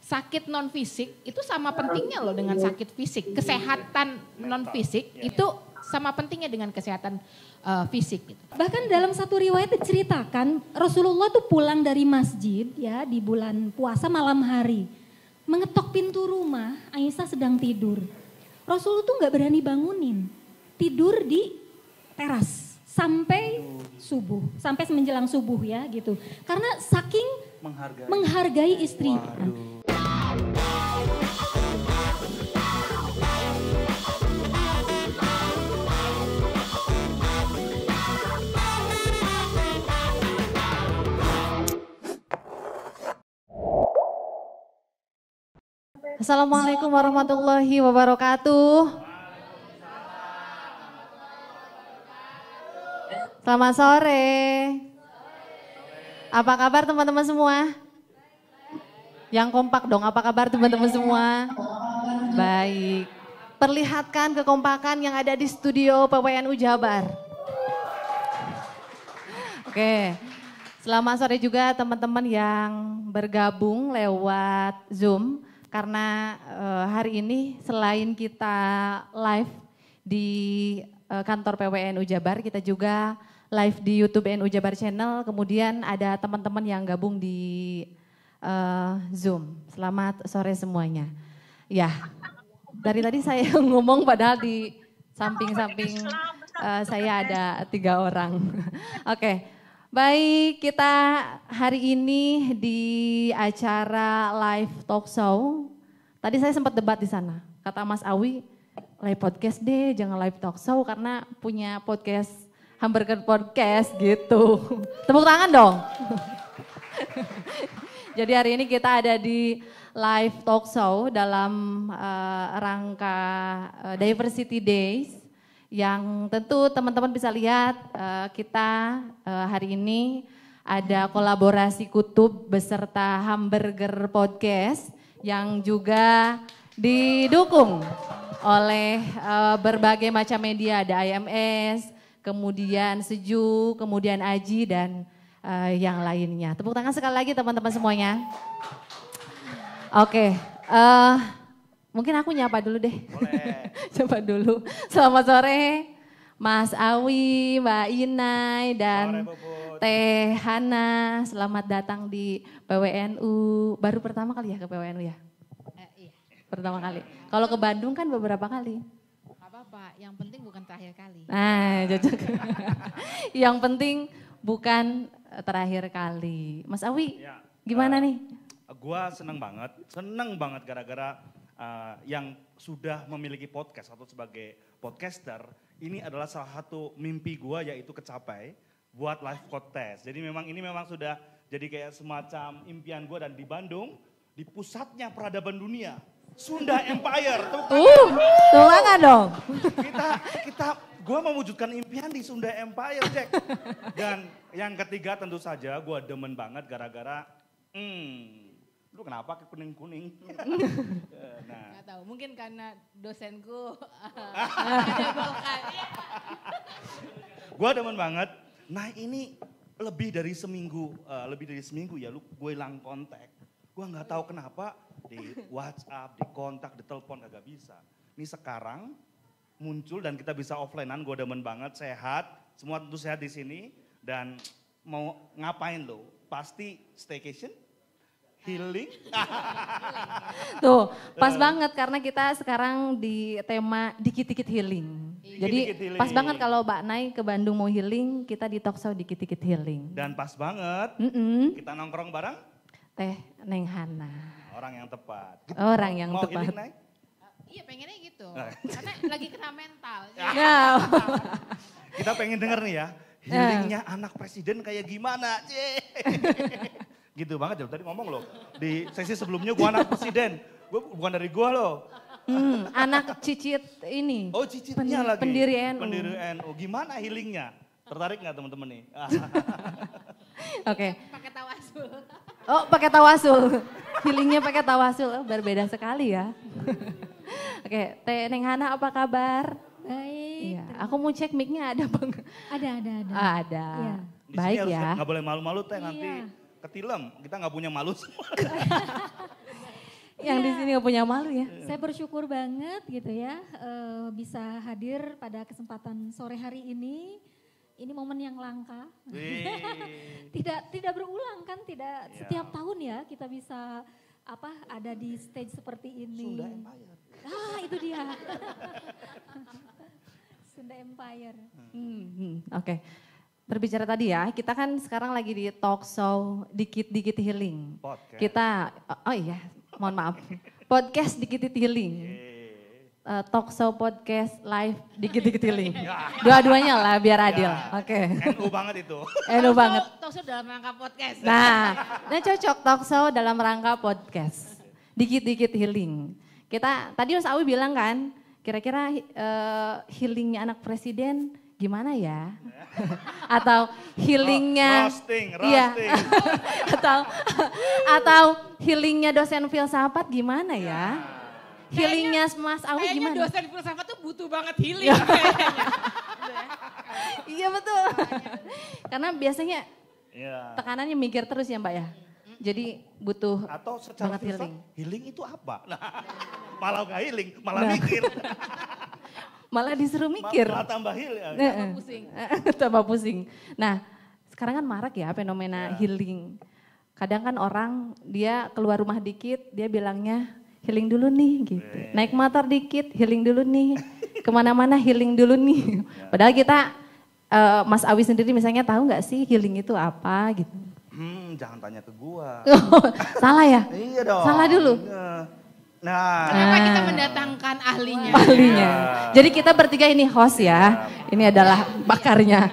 sakit non fisik itu sama pentingnya loh dengan sakit fisik. Kesehatan non fisik itu sama pentingnya dengan kesehatan fisik. Gitu. Bahkan dalam satu riwayat diceritakan Rasulullah tuh pulang dari masjid ya di bulan puasa malam hari. Mengetok pintu rumah, Aisyah sedang tidur. Rasulullah tuh gak berani bangunin. Tidur di teras sampai subuh, sampai menjelang subuh ya gitu. Karena saking menghargai istri. Assalamualaikum warahmatullahi wabarakatuh. Selamat sore. Apa kabar teman-teman semua? Yang kompak dong, apa kabar teman-teman semua? Baik. Perlihatkan kekompakan yang ada di studio PWNU Jabar. Oke. Selamat sore juga teman-teman yang bergabung lewat Zoom. Karena hari ini selain kita live di kantor PWNU Jabar, kita juga live di YouTube NU Jabar Channel. Kemudian ada teman-teman yang gabung di Zoom. Selamat sore semuanya. Ya, dari tadi saya ngomong padahal di samping-samping saya ada 3 orang. Oke. Baik, kita hari ini di acara live talk show. Tadi saya sempat debat di sana. Kata Mas Awi, live podcast deh, jangan live talk show karena punya podcast, hamburger podcast gitu. Tepuk tangan dong. Jadi hari ini kita ada di live talk show dalam rangka Diversity Days. Yang tentu teman-teman bisa lihat kita hari ini ada kolaborasi Kutub beserta Hamburger Podcast yang juga didukung oleh berbagai macam media, ada IMS, kemudian Seju, kemudian Aji dan yang lainnya. Tepuk tangan sekali lagi teman-teman semuanya. Oke. Mungkin aku nyapa dulu deh. Boleh. Coba dulu. Selamat sore Mas Awi, Mbak Inai dan Teh Hana. Selamat datang di PWNU. Baru pertama kali ya ke PWNU ya? Iya. Pertama kali. Kalau ke Bandung kan beberapa kali. Gak apa-apa, yang penting bukan terakhir kali. Nah, cocok. Yang penting bukan terakhir kali. Mas Awi, ya, gimana nih? Gua seneng banget gara-gara yang sudah memiliki podcast atau sebagai podcaster, ini adalah salah satu mimpi gue yaitu kecapai buat live podcast. Jadi ini memang sudah jadi kayak semacam impian gue dan di Bandung, di pusatnya peradaban dunia, Sunda Empire. Tulangan dong. Gue mewujudkan impian di Sunda Empire, Jack. Dan yang ketiga tentu saja gue demen banget gara-gara, lu kenapa kuning-kuning? Nah. Gak tahu, mungkin karena dosenku ada golkar. Gue demen banget. Nah ini lebih dari seminggu ya gue hilang kontak. Gue nggak tahu kenapa di WhatsApp, di kontak, di telepon kagak bisa. Ini sekarang muncul dan kita bisa offline-an. Gue demen banget, sehat, semua tentu sehat di sini dan mau ngapain lo? Pasti staycation. Healing. Tuh, pas banget karena kita sekarang di tema dikit-dikit healing. Jadi healing. Pas banget kalau Mbak Nai ke Bandung mau healing, kita di talk show dikit-dikit healing. Dan pas banget kita nongkrong bareng Teh Neng Hana. Orang yang tepat. Orang yang mau tepat. Healing, Nai? Iya pengennya gitu, karena lagi kena mental. Kita pengen denger nih ya, healingnya anak presiden kayak gimana? Gitu banget ya, tadi ngomong loh. Di sesi sebelumnya gue anak presiden, bukan dari gue loh. Anak cicit ini. Oh cicitnya lagi. Pendiri NU. Pendiri NU, gimana healingnya? Tertarik gak teman-teman nih? Oke. Pakai tawasul. Oh pakai tawasul, healingnya pakai tawasul, berbeda sekali ya. Oke, Teh Neng Hana apa kabar? Baik. Iya, aku mau cek mic-nya ada bang. Ada. Ada. Ya. Baik harus ya. Gak boleh malu-malu Teh nanti ketilem, kita gak punya malu semua. Yang di sini gak punya malu ya. Saya bersyukur banget gitu ya bisa hadir pada kesempatan sore hari ini. Ini momen yang langka. Tidak berulang kan, tidak setiap tahun ya kita bisa ada di stage seperti ini. Sunda Empire. Itu dia. Sunda Empire. Oke. Berbicara tadi ya, kita kan sekarang lagi di talk show Dikit-Dikit Healing. Podcast. Kita, mohon maaf. Podcast Dikit-Dikit Healing. Talk show podcast live Dikit-Dikit Healing. Dua-duanya lah biar adil. Oke. NU banget itu. NU banget. Talk show dalam rangka podcast. Nah cocok talk show dalam rangka podcast. Dikit-Dikit Healing. Kita, tadi Mas Awi bilang kan, kira-kira healingnya anak presiden gimana ya? Atau healingnya, roasting. Iya. atau healingnya dosen filsafat gimana ya? Healingnya Mas Awi Kayaknya gimana? dosen filsafat tuh butuh banget healing kayaknya. Iya betul. Karena biasanya Iya. tekanannya mikir terus ya Mbak ya. Jadi butuh Atau secara banget filsafat, healing. healing itu apa? Nah, malah nggak healing, malah mikir. Malah disuruh mikir. Malah tambah healing. Tambah pusing. Tambah pusing. Nah sekarang kan marak ya fenomena healing. Kadang kan orang dia keluar rumah dikit dia bilangnya healing dulu nih gitu. Naik motor dikit healing dulu nih. Kemana-mana healing dulu nih. Padahal kita Mas Awi sendiri misalnya tahu nggak sih healing itu apa gitu. Jangan tanya ke gua. Salah ya? Iya dong. Salah dulu. Nah, Kenapa kita mendatangkan ahlinya? Ahlinya. Jadi kita bertiga ini host ya. Ini adalah bakarnya.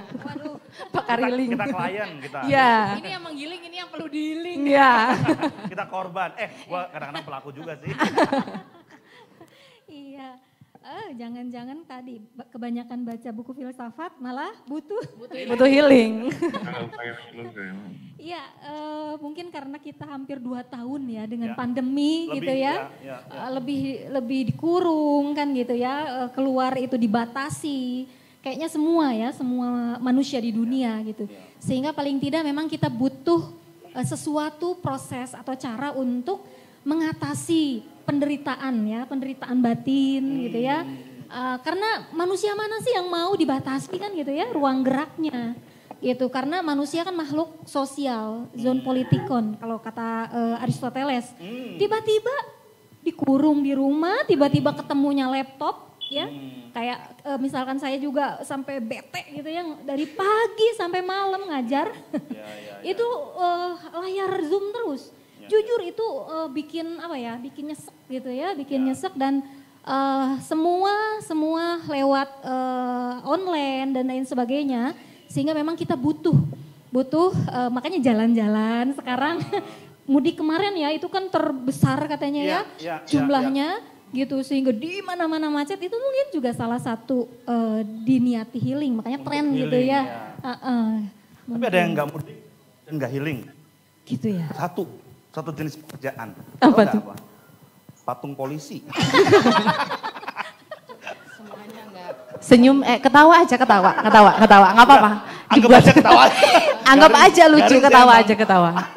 Bakar healing. kita klien kita. Iya. Ini yang menggiling, ini yang perlu dihiling. Iya. Kita korban. Gua kadang-kadang pelaku juga sih. Iya. Jangan-jangan tadi kebanyakan baca buku filsafat malah butuh. Butuh healing. Iya, mungkin karena kita hampir 2 tahun ya dengan pandemi gitu ya. Lebih dikurung kan gitu ya, keluar itu dibatasi. Kayaknya semua manusia di dunia gitu. Sehingga paling tidak memang kita butuh sesuatu proses atau cara untuk mengatasi penderitaan batin gitu ya. Karena manusia mana sih yang mau dibatasi kan gitu ya ruang geraknya gitu. Karena manusia kan makhluk sosial, zon politikon kalau kata Aristoteles. Tiba-tiba dikurung di rumah, tiba-tiba ketemunya laptop ya. Kayak misalkan saya juga sampai bete gitu ya dari pagi sampai malam ngajar. Itu layar Zoom terus. Jujur itu bikin nyesek gitu ya, nyesek dan semua lewat online dan lain sebagainya, sehingga memang kita butuh makanya jalan-jalan sekarang. Mudik kemarin ya itu kan terbesar katanya jumlahnya gitu, sehingga di mana-mana macet itu mungkin juga salah satu diniati healing, makanya tren healing, gitu ya. Tapi ada yang nggak mudik dan nggak healing. Gitu ya. Satu jenis pekerjaan. Apa tuh? Patung polisi. Semuanya enggak. Senyum, ketawa aja ketawa, nggak apa-apa. Anggap aja ketawa. Anggap aja lucu, ketawa.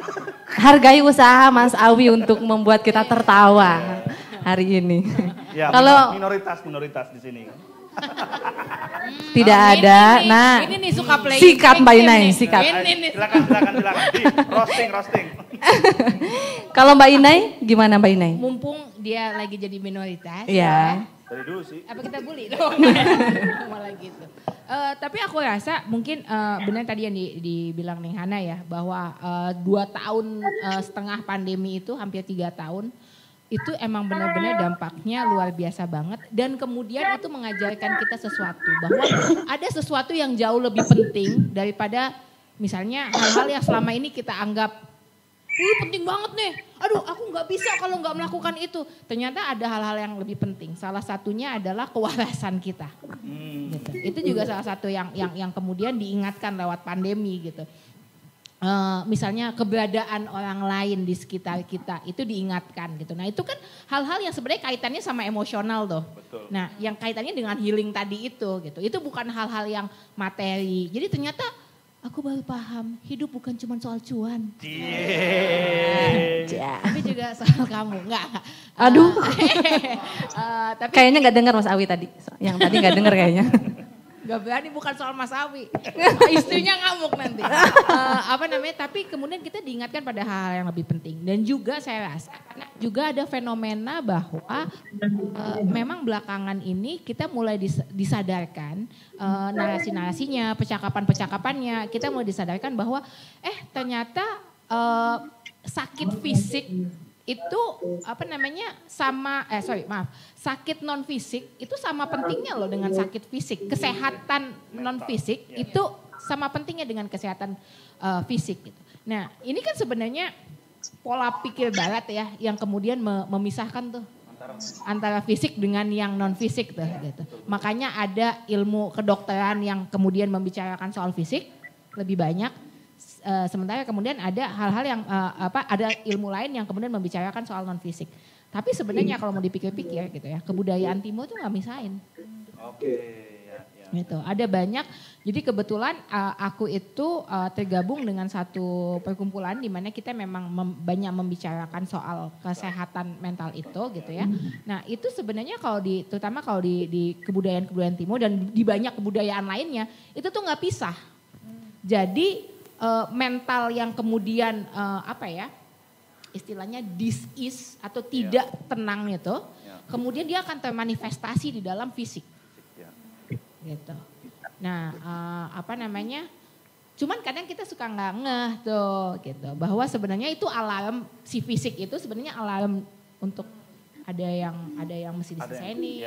Hargai usaha Mas Awi untuk membuat kita tertawa hari ini. Ya, kalau minoritas di sini. Tidak ada. Ini nih suka play. Sikat Mbak Inai, sikat. Ini. Silakan. Roasting. Kalau Mbak Inai, gimana Mbak Inai? Mumpung dia lagi jadi minoritas. Iya. Dari dulu sih. Apa kita bully dong? Malah gitu. Tapi aku rasa mungkin benar tadi yang dibilang Neng Hana ya, bahwa 2 tahun setengah pandemi itu hampir 3 tahun. Itu emang benar-benar dampaknya luar biasa banget. Dan kemudian itu mengajarkan kita sesuatu. Bahwa ada sesuatu yang jauh lebih penting daripada misalnya hal-hal yang selama ini kita anggap, penting banget nih. Aduh aku gak bisa kalau gak melakukan itu. Ternyata ada hal-hal yang lebih penting. Salah satunya adalah kewarasan kita. Gitu. Itu juga salah satu yang kemudian diingatkan lewat pandemi gitu. Misalnya keberadaan orang lain di sekitar kita itu diingatkan gitu. Nah itu kan hal-hal yang sebenarnya kaitannya sama emosional tuh. Betul. Nah yang kaitannya dengan healing tadi itu gitu. Itu bukan hal-hal yang materi. Jadi ternyata aku baru paham hidup bukan cuma soal cuan. Tapi juga soal kamu, enggak. Aduh. Tapi Kayaknya nggak dengar Mas Awi tadi. Yang tadi nggak dengar kayaknya. gak berani, bukan soal Mas Awi. Istrinya ngamuk nanti. Tapi kemudian kita diingatkan pada hal-hal yang lebih penting. Dan juga saya rasa juga ada fenomena bahwa memang belakangan ini kita mulai disadarkan narasi-narasinya, percakapan-percakapannya. Kita mulai disadarkan bahwa ternyata sakit fisik itu sakit non fisik itu sama pentingnya loh dengan sakit fisik. Kesehatan non fisik itu sama pentingnya dengan kesehatan fisik gitu. Nah, ini kan sebenarnya pola pikir barat ya yang kemudian memisahkan tuh antara fisik dengan yang non fisik tuh gitu. Makanya ada ilmu kedokteran yang kemudian membicarakan soal fisik lebih banyak. Sementara kemudian ada hal-hal yang ada ilmu lain yang kemudian membicarakan soal non fisik. Tapi sebenarnya kalau mau dipikir-pikir gitu ya, kebudayaan timur itu nggak misahin. Oke, ya. Gitu. Ada banyak. Jadi kebetulan aku itu tergabung dengan satu perkumpulan di mana kita memang banyak membicarakan soal kesehatan mental itu gitu ya. Nah, itu sebenarnya terutama kalau di kebudayaan timur dan di banyak kebudayaan lainnya, itu tuh nggak pisah. Jadi mental yang kemudian istilahnya dis-ease atau tidak tenang itu, kemudian dia akan termanifestasi di dalam fisik, gitu. Nah, cuman kadang kita suka nggak ngeh tuh, gitu, bahwa sebenarnya itu alarm si fisik itu sebenarnya alarm untuk ada yang mesti diseseni,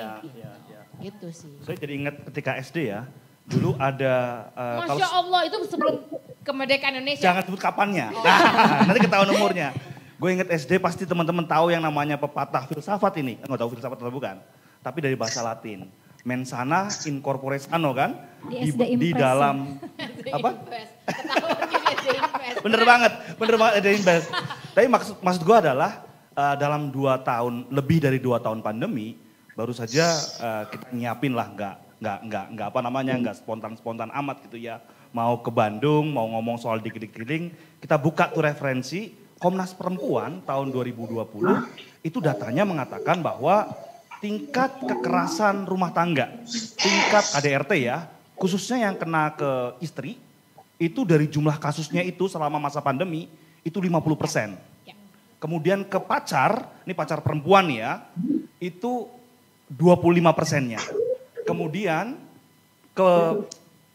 gitu sih. Saya jadi ingat ketika SD ya. Dulu ada Masya Allah itu sebelum kemerdekaan Indonesia. Jangan sebut kapannya. Nah, nanti ketahuan umurnya. Gue inget SD pasti teman-teman tahu yang namanya pepatah filsafat ini. Enggak tahu filsafat atau bukan. Tapi dari bahasa Latin. Mensana in corpore sano kan. Di dalam apa? Bener banget SD Invest. Tapi maksud gue adalah dalam 2 tahun, lebih dari 2 tahun pandemi, baru saja kita nyiapin lah nggak spontan amat gitu ya. Mau ke Bandung, mau ngomong soal dikeliling, kita buka tuh referensi Komnas Perempuan tahun 2020, itu datanya mengatakan bahwa tingkat kekerasan rumah tangga, tingkat KDRT ya, khususnya yang kena ke istri, itu dari jumlah kasusnya itu selama masa pandemi, itu 50%. Kemudian ke pacar, ini pacar perempuan ya, itu 25%-nya. Kemudian ke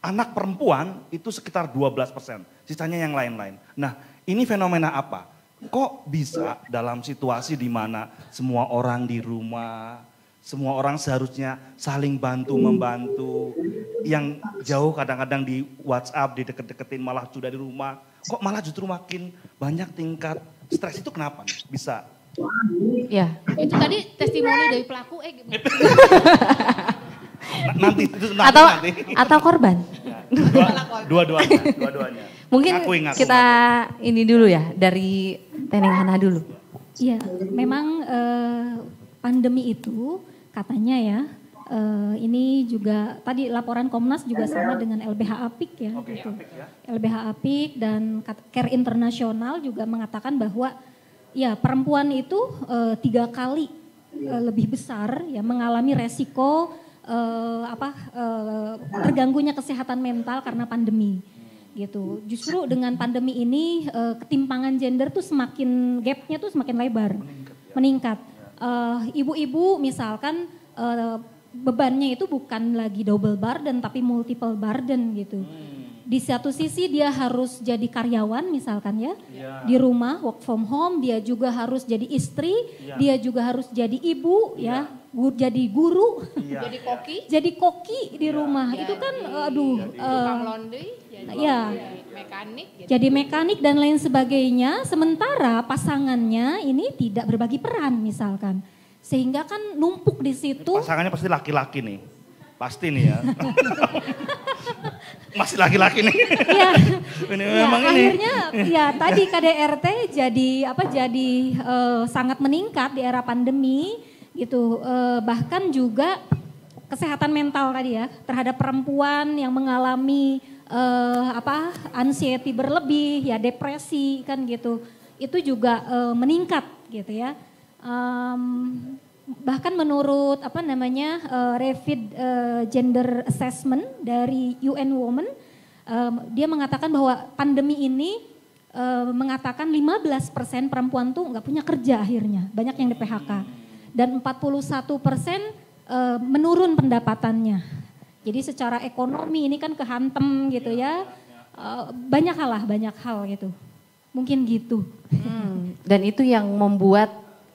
anak perempuan itu sekitar 12%, sisanya yang lain-lain. Nah, ini fenomena apa? Kok bisa dalam situasi di mana semua orang di rumah, semua orang seharusnya saling bantu-membantu, yang jauh kadang-kadang di WhatsApp, dideket-deketin malah sudah di rumah, kok malah justru makin banyak tingkat stres itu kenapa nih? Bisa? Ya. Itu tadi testimoni dari pelaku Nanti. Atau korban. Dua-duanya. Mungkin kita ini dulu ya dari Teneng Hana dulu. Iya, memang pandemi itu katanya ya, ini juga tadi laporan Komnas juga sama dengan LBH Apik ya. Gitu. LBH Apik dan Care Internasional juga mengatakan bahwa ya perempuan itu 3 kali lebih besar ya mengalami resiko terganggunya kesehatan mental karena pandemi gitu. Justru dengan pandemi ini ketimpangan gender tuh gapnya tuh semakin lebar, meningkat. Ibu-ibu misalkan bebannya itu bukan lagi double burden tapi multiple burden gitu. Di satu sisi dia harus jadi karyawan misalkan ya, di rumah work from home, dia juga harus jadi istri, dia juga harus jadi ibu ya, jadi guru, jadi koki di rumah. Itu kan laundry, jadi mekanik dan lain sebagainya. Sementara pasangannya ini tidak berbagi peran misalkan, sehingga kan numpuk di situ. Pasangannya pasti laki-laki nih. Pasti nih ya. Masih laki-laki nih. Iya. Memang ini. Akhirnya ya tadi KDRT jadi sangat meningkat di era pandemi gitu. Bahkan juga kesehatan mental tadi ya terhadap perempuan yang mengalami anxiety berlebih, ya depresi kan gitu. Itu juga meningkat gitu ya. Bahkan menurut Rapid Gender Assessment dari UN Women, dia mengatakan bahwa pandemi ini mengatakan 15% perempuan tuh nggak punya kerja akhirnya, banyak yang di PHK. Dan 41% menurun pendapatannya. Jadi secara ekonomi ini kan kehantem gitu ya. Banyak hal gitu. Mungkin gitu. Dan itu yang membuat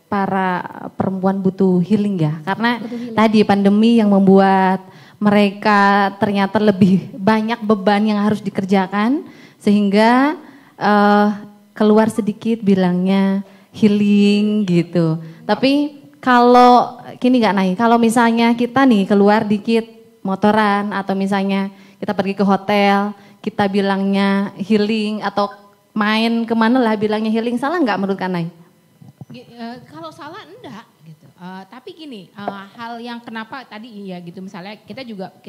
para perempuan butuh healing ya. Karena tadi pandemi yang membuat mereka ternyata lebih banyak beban yang harus dikerjakan. Sehingga keluar sedikit bilangnya healing gitu. Tapi kalau gini gak Nay, kalau misalnya kita nih keluar dikit motoran atau misalnya kita pergi ke hotel, kita bilangnya healing atau main kemana lah bilangnya healing, salah nggak menurut Kak Nay? Kalau salah enggak gitu. Tapi gini, hal yang kenapa tadi ya gitu misalnya kita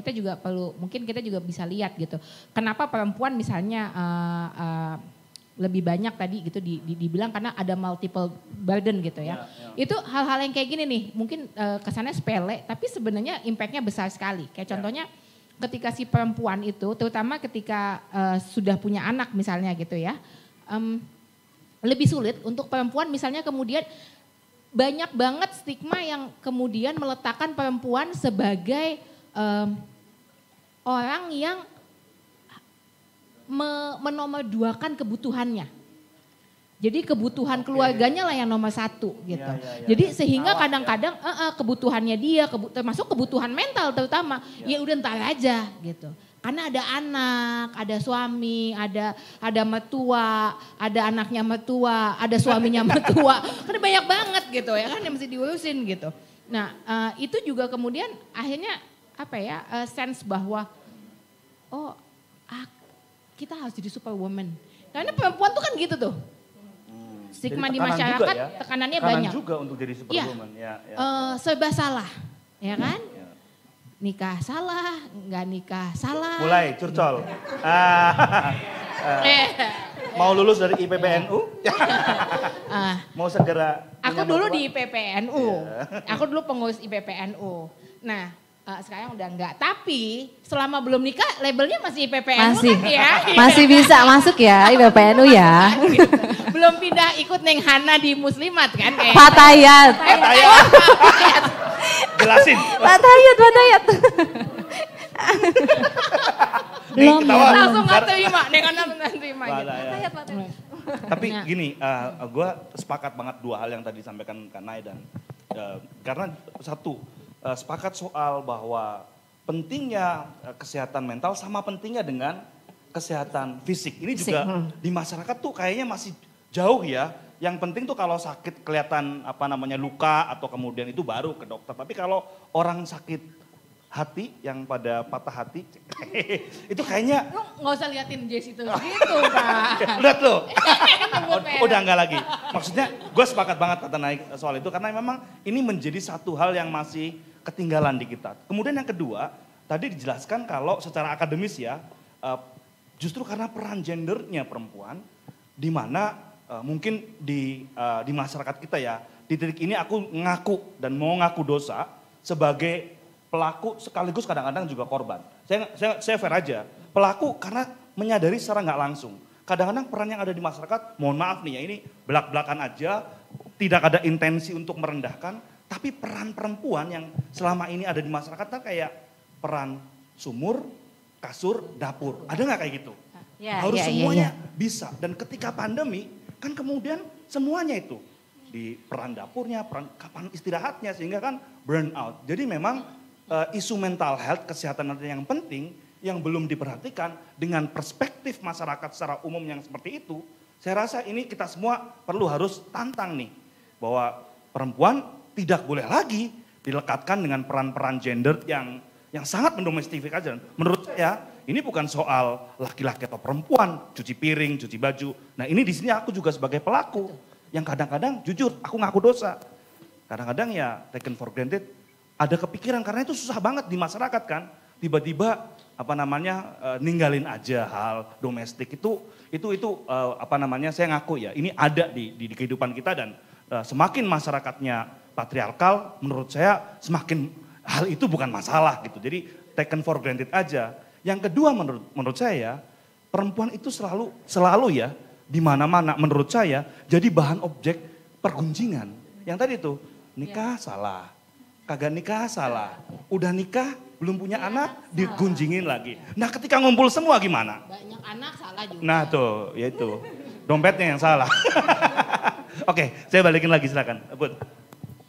juga perlu, mungkin kita juga bisa lihat gitu. Kenapa perempuan misalnya lebih banyak tadi gitu dibilang karena ada multiple burden gitu ya. Itu hal-hal yang kayak gini nih, mungkin kesannya sepele tapi sebenarnya impactnya besar sekali. Kayak contohnya ketika si perempuan itu, terutama ketika sudah punya anak misalnya gitu ya, lebih sulit untuk perempuan misalnya kemudian banyak banget stigma yang kemudian meletakkan perempuan sebagai orang yang menomorduakan kebutuhannya. Jadi kebutuhan keluarganya lah yang nomor satu gitu. Jadi sehingga kadang-kadang kebutuhannya dia, termasuk kebutuhan mental terutama, ya udah ntar aja gitu. Karena ada anak, ada suami, ada mertua, ada anaknya mertua, ada suaminya mertua. Kan banyak banget gitu ya kan yang mesti diurusin gitu. Nah itu juga kemudian akhirnya sense bahwa kita harus jadi superwoman. Karena perempuan tuh kan gitu tuh. Stigma di masyarakat ya. tekanannya tekanan banyak. juga untuk jadi superwoman. Serba salah, ya kan? Nikah salah, nggak nikah salah. Mulai curcol. Mau lulus dari IPPNU? Mau segera. Aku dulu di IPPNU. Aku dulu pengurus IPPNU. Nah, sekarang udah enggak. Tapi selama belum nikah labelnya masih IPPNU masih, kan ya. Masih bisa masuk ya IPPNU ya. Belum pindah ikut Neng Hana di Muslimat kan kayak. Fatayat. Jelasin. Fatayat. Belum langsung gak terima. Neng Hana gak terima. Tapi gini, gue sepakat banget dua hal yang tadi disampaikan Kak Nay dan karena satu, sepakat soal bahwa pentingnya kesehatan mental sama pentingnya dengan kesehatan fisik. Ini juga di masyarakat tuh kayaknya masih jauh ya. Yang penting tuh kalau sakit kelihatan luka atau kemudian itu baru ke dokter. Tapi kalau orang sakit hati yang pada patah hati itu kayaknya lu nggak usah liatin Jess itu gitu Pak. Lihat lo. Udah enggak lagi. Maksudnya gue sepakat banget kata Naik soal itu karena memang ini menjadi satu hal yang masih ketinggalan di kita. Kemudian yang kedua, tadi dijelaskan kalau secara akademis ya, justru karena peran gendernya perempuan, di mana mungkin di masyarakat kita ya, di titik ini aku ngaku dan mau ngaku dosa sebagai pelaku sekaligus kadang-kadang juga korban. Saya fair aja, pelaku karena menyadari secara nggak langsung. Kadang-kadang peran yang ada di masyarakat, mohon maaf nih ya ini belak-belakan aja, tidak ada intensi untuk merendahkan, tapi peran perempuan yang selama ini ada di masyarakat kan kayak peran sumur, kasur, dapur. Ada nggak kayak gitu? Harus semuanya bisa. Dan ketika pandemi kan kemudian semuanya itu. Di peran dapurnya, peran kapan istirahatnya sehingga kan burn out. Jadi memang isu mental health, kesehatan yang penting yang belum diperhatikan dengan perspektif masyarakat secara umum yang seperti itu. Saya rasa ini kita semua perlu harus tantang nih. Bahwa perempuan tidak boleh lagi dilekatkan dengan peran-peran gender yang sangat mendomestifikasi. Menurut saya ini bukan soal laki-laki atau perempuan, cuci piring, cuci baju. Nah ini di sini aku juga sebagai pelaku yang kadang-kadang jujur aku ngaku dosa. Kadang-kadang ya taken for granted, ada kepikiran karena itu susah banget di masyarakat kan. tiba-tiba ninggalin aja hal domestik itu saya ngaku ya, ini ada di kehidupan kita dan semakin masyarakatnya patriarkal, menurut saya semakin hal itu bukan masalah gitu. Jadi taken for granted aja. Yang kedua menurut saya, perempuan itu selalu ya di mana-mana menurut saya jadi bahan objek pergunjingan. Yang tadi tuh nikah salah, kagak nikah salah, udah nikah belum punya anak digunjingin lagi. Nah ketika ngumpul semua gimana? Banyak anak salah juga. Nah tuh, ya itu dompetnya yang salah. Oke, saya balikin lagi silakan, Bud.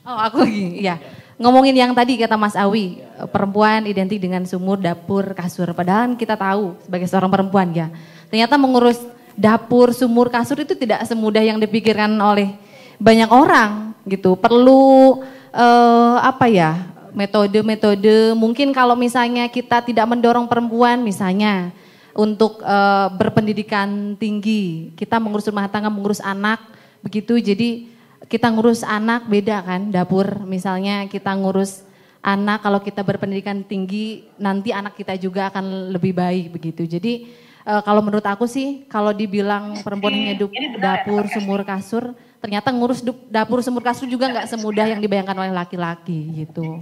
Oh aku lagi, iya. Ngomongin yang tadi kata Mas Awi, perempuan identik dengan sumur, dapur, kasur. Padahal kita tahu sebagai seorang perempuan ya, ternyata mengurus dapur, sumur, kasur itu tidak semudah yang dipikirkan oleh banyak orang gitu. Perlu metode-metode. Mungkin kalau misalnya kita tidak mendorong perempuan misalnya untuk berpendidikan tinggi, kita mengurus rumah tangga, mengurus anak, begitu. Jadi kita ngurus anak beda kan, dapur misalnya kita ngurus anak, kalau kita berpendidikan tinggi nanti anak kita juga akan lebih baik begitu. Jadi kalau menurut aku sih, kalau dibilang perempuan hidup dapur, sumur, kasur, ternyata ngurus dapur, sumur, kasur juga nggak semudah yang dibayangkan oleh laki-laki gitu.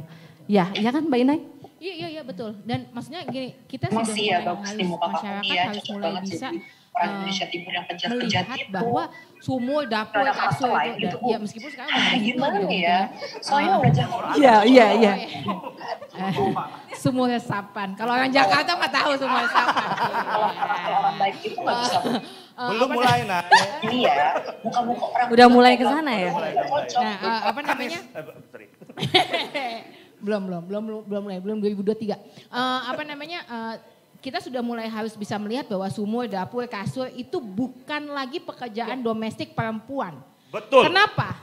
Ya, iya kan Mbak Inai? Iya betul. Dan maksudnya gini, kita sudah masyarakat harus mulai bisa Indonesia Timur yang melihat bahwa sumur, dapur, kasur itu, ya meskipun sekarang gimana ya? Soalnya udah Jakarta. Iya. Sumur resapan. Kalau orang Jakarta mah tahu sumur resapan. Kalau karakter orang baik itu nggak bisa. Belum mulai nah. Iya, muka-muka orang. Udah mulai ke sana ya? Nah, apa namanya? Belum 2023. Kita sudah mulai harus bisa melihat bahwa sumur, dapur, kasur itu bukan lagi pekerjaan domestik perempuan. Betul. Kenapa?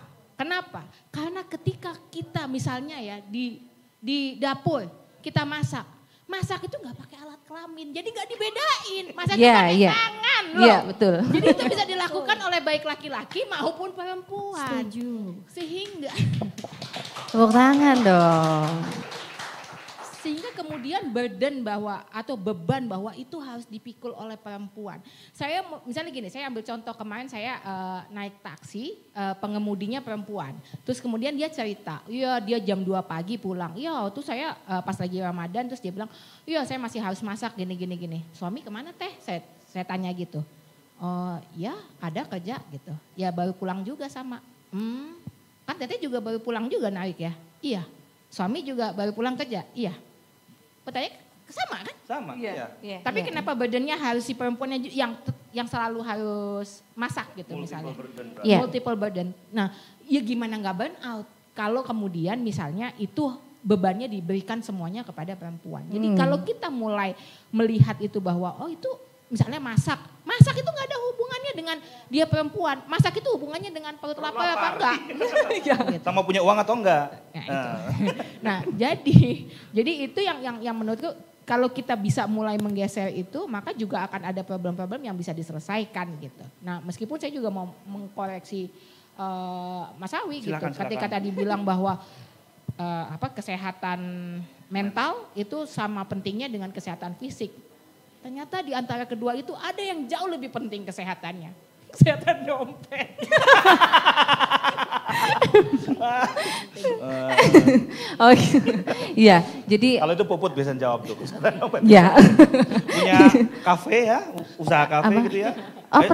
Karena ketika kita misalnya ya di dapur kita masak itu nggak pakai alat kelamin, jadi nggak dibedain, masak itu pakai tangan loh. Iya betul. Jadi itu bisa dilakukan oleh baik laki-laki maupun perempuan. Setuju. Sehingga kemudian beban bahwa itu harus dipikul oleh perempuan. Saya misalnya gini, saya ambil contoh kemarin saya naik taksi, pengemudinya perempuan. Terus kemudian dia cerita, iya dia jam 2 pagi pulang. Iya tuh saya pas lagi Ramadan terus dia bilang, iya saya masih harus masak gini. Suami kemana teh? Saya tanya gitu. Ya ada kerja gitu. Ya baru pulang juga sama. Kan teteh juga baru pulang juga naik ya? Iya. Suami juga baru pulang kerja? Iya. Pertanyaan sama kan? Sama, iya. Tapi kenapa badannya harus si perempuannya yang selalu harus masak gitu misalnya? Multiple burden. Nah, ya gimana nggak burn out? Kalau kemudian misalnya itu bebannya diberikan semuanya kepada perempuan. Jadi kalau kita mulai melihat itu bahwa itu misalnya masak itu nggak ada hubungannya dengan dia perempuan. Masak itu hubungannya dengan perut lapar apa enggak? Gitu. Sama punya uang atau enggak? Nah, jadi itu yang menurutku kalau kita bisa mulai menggeser itu, maka juga akan ada problem-problem yang bisa diselesaikan gitu. Nah, meskipun saya juga mau mengkoreksi Mas Awi gitu, ketika tadi bilang bahwa kesehatan mental itu sama pentingnya dengan kesehatan fisik. Ternyata di antara kedua itu ada yang jauh lebih penting kesehatannya. Kesehatan dompet. Iya, jadi kalau itu Puput bisa jawab tuh. Iya. Punya kafe ya, usaha kafe gitu ya.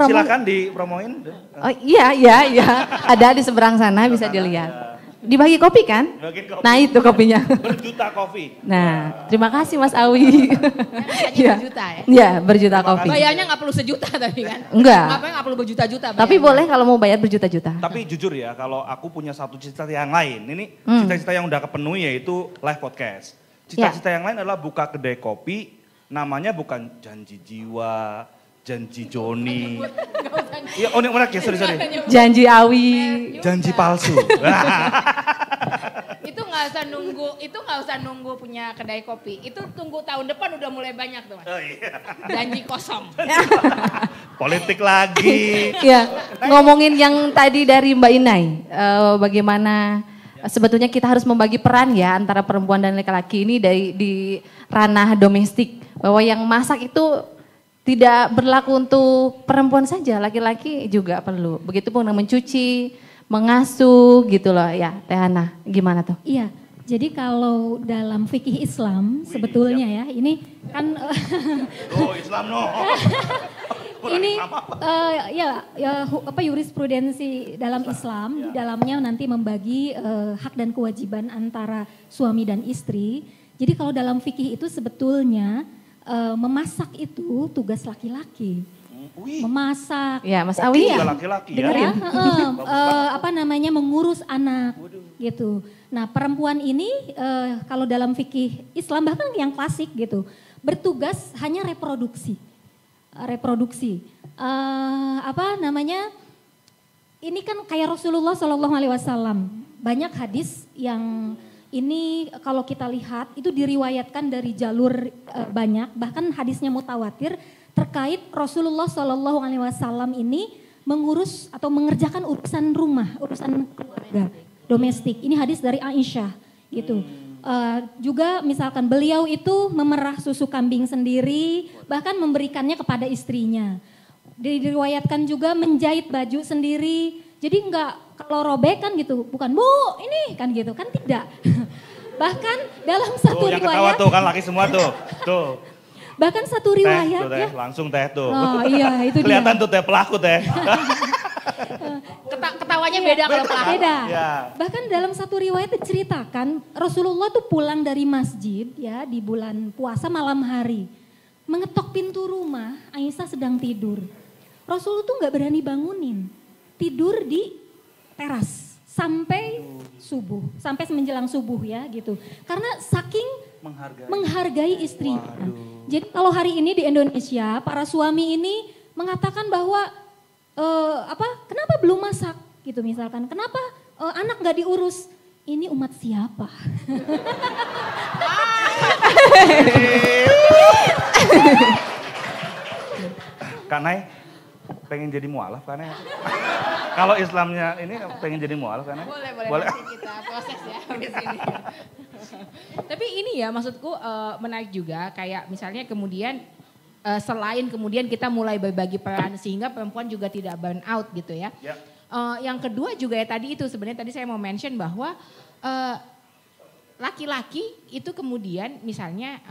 Silakan dipromoin. Iya. Ada di seberang sana bisa dilihat. Dibagi kopi kan? Nah itu kopinya. Berjuta kopi. Nah terima kasih Mas Awi. Berjuta ya? Iya berjuta kopi. Bayarnya nggak perlu sejuta tapi kan? Enggak. Ngapain nggak perlu berjuta-juta. Tapi boleh kalau mau bayar berjuta-juta. Tapi jujur ya kalau aku punya satu cita-cita yang lain. Ini cita-cita yang udah kepenuhi yaitu live podcast. Cita-cita yang lain adalah buka kedai kopi. Namanya bukan Janji Jiwa, Janji Joni. Iya, unik ya, sorry. Janji Awi. Janji palsu. Itu nggak usah nunggu punya kedai kopi. Itu tunggu tahun depan udah mulai banyak tuh Mas. Oh iya. Janji kosong. Politik lagi. Ya, ngomongin yang tadi dari Mbak Inai, bagaimana sebetulnya kita harus membagi peran ya antara perempuan dan laki-laki ini di ranah domestik. Bahwa yang masak itu tidak berlaku untuk perempuan saja, laki-laki juga perlu. Begitupun dengan mencuci, mengasuh gitu loh ya. Teh Hana, gimana tuh? Iya, jadi kalau dalam fikih Islam sebetulnya ya, ini kan Oh Islam no. ini jurisprudensi dalam Islam, di dalamnya nanti membagi hak dan kewajiban antara suami dan istri. Jadi kalau dalam fikih itu sebetulnya memasak itu tugas laki-laki. Memasak. Ya, Mas Awi ya. Laki-laki ya. Dengerin, mengurus anak gitu. Nah, perempuan ini kalau dalam fikih Islam bahkan yang klasik gitu, bertugas hanya reproduksi. Ini kan kayak Rasulullah SAW, banyak hadis yang ini kalau kita lihat itu diriwayatkan dari jalur banyak, bahkan hadisnya mutawatir terkait Rasulullah SAW ini mengurus atau mengerjakan urusan rumah, urusan keluarga domestik. Ini hadis dari Aisyah gitu. Juga misalkan beliau itu memerah susu kambing sendiri, bahkan memberikannya kepada istrinya. Diriwayatkan juga menjahit baju sendiri. Jadi enggak kalau robek kan gitu, bukan Bu ini kan gitu, kan tidak. Bahkan dalam satu yang riwayat. ketawa tuh kan laki semua tuh. Tuh. Bahkan satu riwayat teh, ya. langsung teh tuh. Oh iya itu Kelihatan dia. tuh teh pelaku teh. Ketawanya beda kalau pelaku. Beda. Ya. Bahkan dalam satu riwayat diceritakan Rasulullah tuh pulang dari masjid ya di bulan puasa malam hari. Mengetok pintu rumah, Aisyah sedang tidur. Rasul tuh nggak berani bangunin. Tidur di teras sampai subuh, sampai menjelang subuh ya gitu. Karena saking menghargai istrinya. Jadi kalau hari ini di Indonesia para suami ini mengatakan bahwa kenapa belum masak gitu misalkan, kenapa anak nggak diurus, ini umat siapa? Kanai pengen jadi mualaf Kanai. Kalau Islamnya ini pengen jadi mualaf Kanai. Boleh. Nanti kita proses ya di sini. Tapi ini ya maksudku menarik juga kayak misalnya kemudian selain kemudian kita mulai berbagi peran sehingga perempuan juga tidak burn out gitu ya. Yang kedua juga ya tadi itu sebenarnya tadi saya mau mention bahwa laki-laki itu kemudian misalnya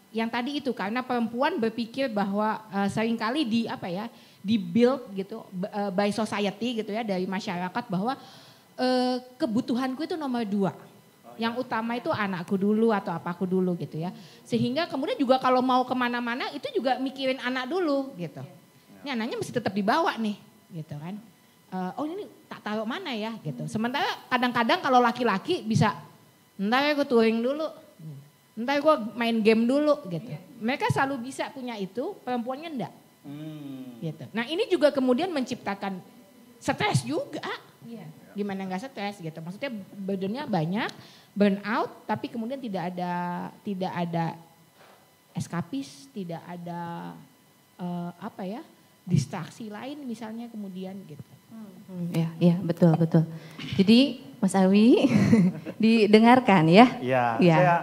yang tadi itu karena perempuan berpikir bahwa seringkali di build gitu by society gitu ya dari masyarakat bahwa kebutuhanku itu nomor 2. Yang utama itu anakku dulu atau apaku dulu gitu ya. Sehingga kemudian juga kalau mau kemana-mana itu juga mikirin anak dulu gitu. Ini anaknya mesti tetap dibawa nih gitu kan. Ini tak taruh mana ya gitu. Sementara kadang-kadang kalau laki-laki bisa ntar gue touring dulu. Ntar gue main game dulu gitu. Mereka selalu bisa punya itu, perempuannya enggak. Gitu. Nah ini juga kemudian menciptakan stres juga. Gimana nggak stres gitu. Maksudnya badannya banyak, burn out, tapi kemudian tidak ada eskapis, tidak ada distraksi lain misalnya kemudian gitu. Ya betul. Jadi Mas Awi didengarkan ya? Iya, Ya. saya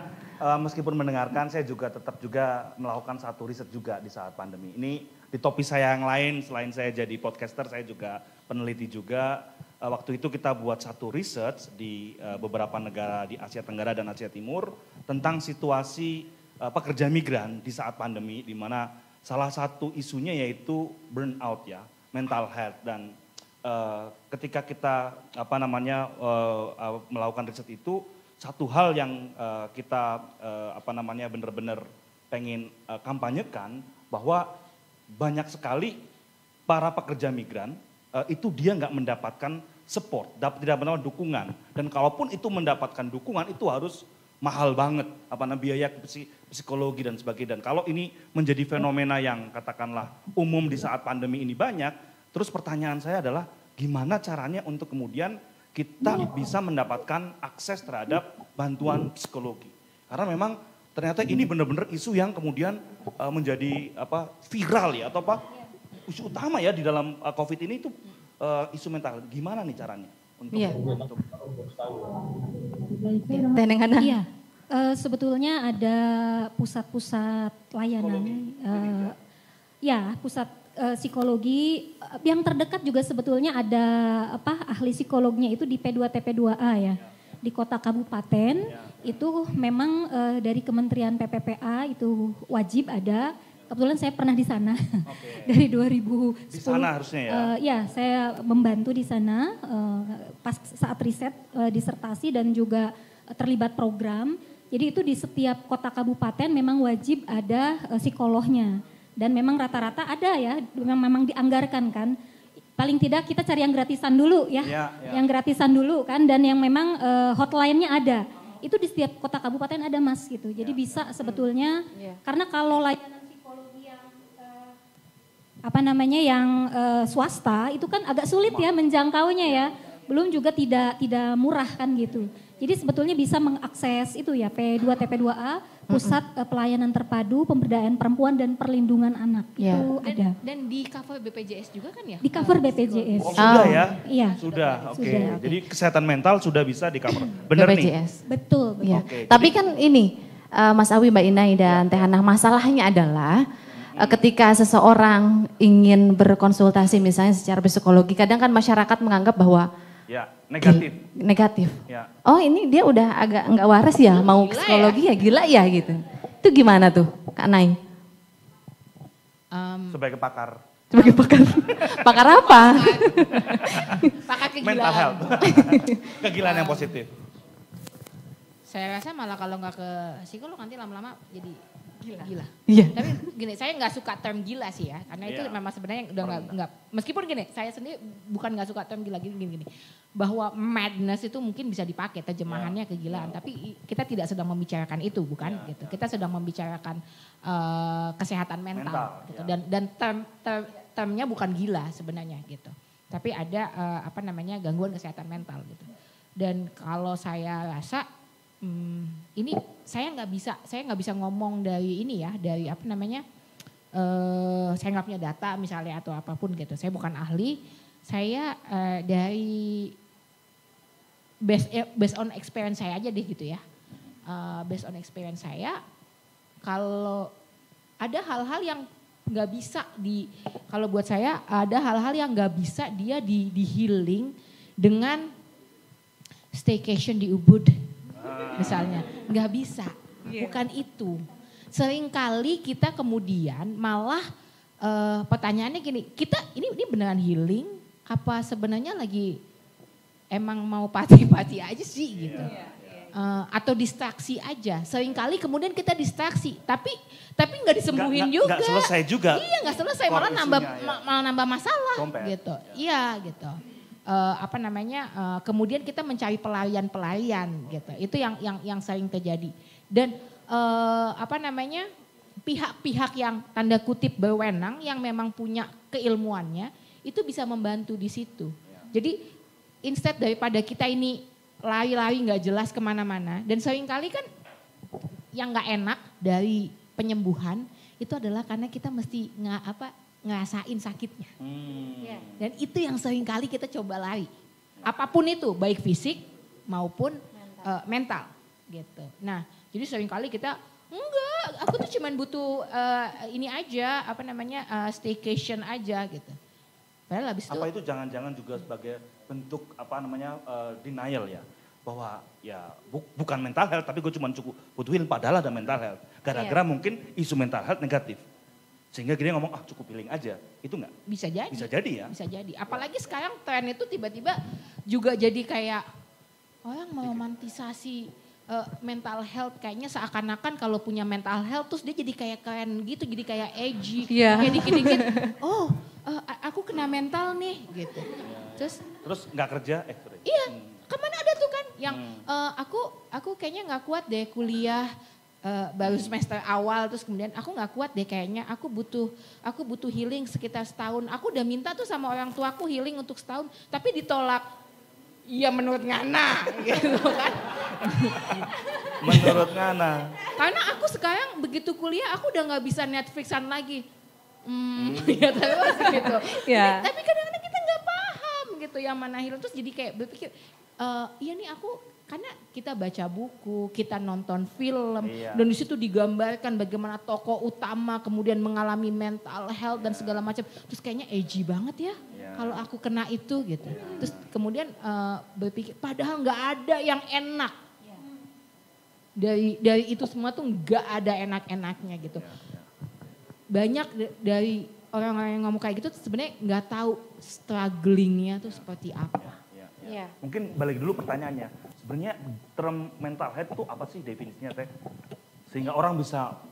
meskipun mendengarkan saya juga tetap juga melakukan satu riset juga di saat pandemi. Ini di topik saya yang lain selain saya jadi podcaster saya juga peneliti juga. Waktu itu kita buat satu research di beberapa negara di Asia Tenggara dan Asia Timur tentang situasi pekerja migran di saat pandemi di mana salah satu isunya yaitu burnout ya, mental health dan ketika kita melakukan riset itu satu hal yang kita benar-benar pengen kampanyekan bahwa banyak sekali para pekerja migran itu dia nggak mendapatkan support, tidak mendapatkan dukungan. Dan kalaupun itu mendapatkan dukungan itu harus mahal banget, biaya psikologi dan sebagainya. Dan kalau ini menjadi fenomena yang katakanlah umum di saat pandemi ini banyak, terus pertanyaan saya adalah gimana caranya untuk kemudian kita bisa mendapatkan akses terhadap bantuan psikologi. Karena memang ternyata ini benar-benar isu yang kemudian menjadi viral ya atau isu utama ya di dalam COVID ini itu isu mental. Gimana nih caranya? untuk Iya. untuk Teh Neng Hana. Iya, sebetulnya ada pusat-pusat layanan, ya pusat psikologi yang terdekat juga sebetulnya ada ahli psikolognya itu di P2 TP2A ya, di kota kabupaten itu memang dari Kementerian PPPA itu wajib ada. Kebetulan saya pernah di sana dari 2010. di sana harusnya ya. Ya, saya membantu di sana pas saat riset disertasi dan juga terlibat program. Jadi itu di setiap kota kabupaten memang wajib ada psikolognya. Dan memang rata-rata ada ya, memang dianggarkan kan. Paling tidak kita cari yang gratisan dulu ya. Yang gratisan dulu kan dan yang memang hotline-nya ada. Itu di setiap kota kabupaten ada Mas gitu. Jadi bisa sebetulnya karena kalau layanan psikologi yang yang swasta itu kan agak sulit ya menjangkaunya ya. Belum juga tidak murah kan gitu. Jadi sebetulnya bisa mengakses itu ya P2 TP2A Pusat Pelayanan Terpadu Pemberdayaan Perempuan dan Perlindungan Anak itu ada. Dan di cover BPJS juga kan ya? Di cover BPJS. Oh, sudah ya? Iya. Sudah, oke. Sudah. Jadi kesehatan mental sudah bisa di cover. Benar nih? BPJS. Betul. Ya. Oke, Tapi kan ini Mas Awi, Mbak Inai dan Teh Hana, masalahnya adalah ketika seseorang ingin berkonsultasi misalnya secara psikologi, kadang kan masyarakat menganggap bahwa Ya, negatif. Ya. Ya. Oh ini dia udah agak nggak waras ya, mau Gila psikologi ya gila ya gitu. Itu gimana tuh Kak Nai? Sebagai pakar. Sebagai pakar, pakar apa? Pakar kegilaan. Mental health. Kegilaan yang positif. Saya rasa malah kalau nggak ke psikolog nanti lama-lama jadi gila. Iya. Tapi gini, saya nggak suka term gila sih ya, karena itu Iya. memang sebenarnya udah nggak. Meskipun gini, saya sendiri bukan nggak suka term gila gini. Bahwa madness itu mungkin bisa dipakai terjemahannya kegilaan, tapi kita tidak sedang membicarakan itu, bukan gitu. Kita sedang membicarakan kesehatan mental, gitu. Dan termnya bukan gila sebenarnya gitu. Tapi ada gangguan kesehatan mental gitu. Dan kalau saya rasa ini saya nggak bisa ngomong dari ini ya, dari saya nggak punya data misalnya atau apapun gitu. Saya bukan ahli, saya dari based on experience saya aja deh gitu ya. Based on experience saya, kalau ada hal-hal yang nggak bisa kalau buat saya ada hal-hal yang nggak bisa dia di healing dengan staycation di Ubud misalnya, nggak bisa, bukan itu. Seringkali kita kemudian malah pertanyaannya gini, kita ini beneran healing apa sebenarnya lagi emang mau pati-pati aja sih gitu. Atau distraksi aja. Seringkali kemudian kita distraksi, tapi nggak disembuhin juga. Nggak selesai juga. Iya, nggak selesai, malah nambah masalah gitu. Iya gitu. Kemudian kita mencari pelarian gitu. Itu yang sering terjadi. Dan pihak-pihak yang tanda kutip berwenang yang memang punya keilmuannya itu bisa membantu di situ. Jadi instead daripada kita ini lari-lari nggak jelas kemana-mana, dan seringkali kan yang nggak enak dari penyembuhan itu adalah karena kita mesti ngerasain sakitnya. Dan itu yang seringkali kita coba lari. Apapun itu, baik fisik maupun mental gitu. Nah, jadi seringkali kita enggak, aku tuh cuman butuh ini aja, staycation aja gitu. Padahal habis Apa itu jangan-jangan juga sebagai bentuk denial ya, bahwa ya bukan mental health tapi gue cuma butuhin, padahal ada mental health. Gara-gara mungkin isu mental health negatif. Sehingga dia ngomong cukup healing aja, itu enggak? Bisa jadi. Bisa jadi ya. Bisa jadi. Apalagi sekarang tren itu tiba-tiba juga jadi kayak orang meromantisasi mental health, kayaknya seakan-akan kalau punya mental health terus dia jadi kayak keren gitu, jadi kayak edgy, kayak dikit-dikit. Aku kena mental nih gitu. Terus nggak kerja? Iya, kemana ada tuh kan yang aku kayaknya nggak kuat deh kuliah. Baru semester awal, terus kemudian aku nggak kuat deh kayaknya, aku butuh healing sekitar setahun. Aku udah minta tuh sama orang tua aku healing untuk setahun, tapi ditolak. Iya menurut Ngana gitu kan. Menurut Ngana. Karena aku sekarang begitu kuliah aku udah nggak bisa Netflixan lagi. Ya tapi masih gitu. Ya. Tapi kadang-kadang kita nggak paham gitu yang mana healing. Terus jadi kayak berpikir, iya nih aku, karena kita baca buku, kita nonton film, dan di situ digambarkan bagaimana tokoh utama kemudian mengalami mental health dan segala macam. Terus kayaknya edgy banget ya kalau aku kena itu gitu. Terus kemudian berpikir, padahal nggak ada yang enak. Dari itu semua tuh nggak ada enak-enaknya gitu. Banyak dari orang-orang yang ngomong kayak gitu sebenarnya nggak tahu strugglingnya tuh seperti apa. Iya. Mungkin balik dulu pertanyaannya, sebenarnya term mental health itu apa sih definisinya Teh? Sehingga orang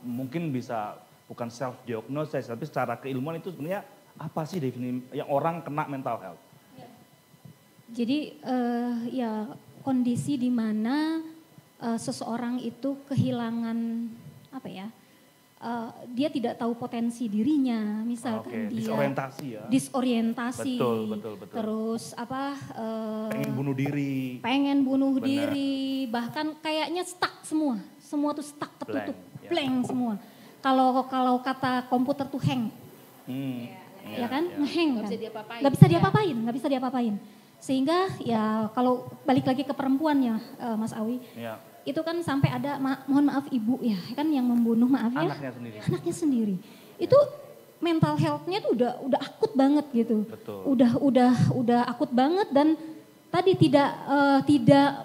mungkin bisa bukan self diagnosis, tapi secara keilmuan itu sebenarnya apa sih definisi yang orang kena mental health? Jadi ya kondisi di mana seseorang itu kehilangan apa ya? Dia tidak tahu potensi dirinya, misalkan dia disorientasi, betul. terus pengen bunuh diri, bahkan kayaknya stuck semua tuh stuck, ketutup, blank semua. Kalau kata komputer tuh hang, ya kan, ngehang kan, nggak bisa diapa-apain. Sehingga ya kalau balik lagi ke perempuan ya Mas Awi. Itu kan sampai ada mohon maaf ibu ya kan yang membunuh anaknya sendiri. Itu mental health-nya tuh udah akut banget gitu. Betul. Udah akut banget dan tadi tidak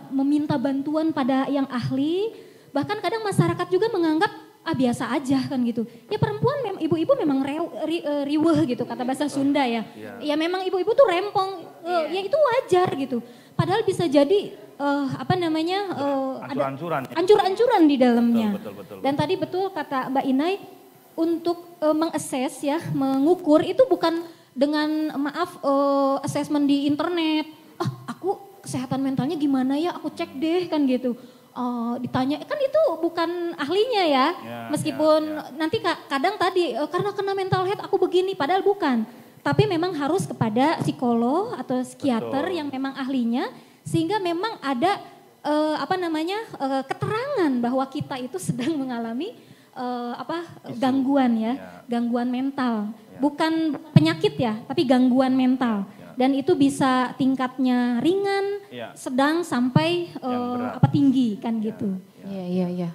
meminta bantuan pada yang ahli, bahkan kadang masyarakat juga menganggap biasa aja kan gitu. Ya perempuan ibu-ibu memang riweh gitu kata bahasa Sunda ya. Ya memang ibu-ibu tuh rempong, ya itu wajar gitu. Padahal bisa jadi ancur-ancuran di dalamnya. Betul. Dan tadi betul kata Mbak Inai untuk mengakses ya, mengukur itu bukan dengan assessment di internet. Aku kesehatan mentalnya gimana ya? Aku cek deh kan gitu. Ditanya kan itu bukan ahlinya ya. Meskipun nanti kadang tadi karena kena mental health aku begini padahal bukan. Tapi memang harus kepada psikolog atau psikiater yang memang ahlinya. Sehingga memang ada keterangan bahwa kita itu sedang mengalami gangguan ya, gangguan mental. Bukan penyakit ya, tapi gangguan mental. Dan itu bisa tingkatnya ringan, sedang sampai tinggi kan gitu. Iya.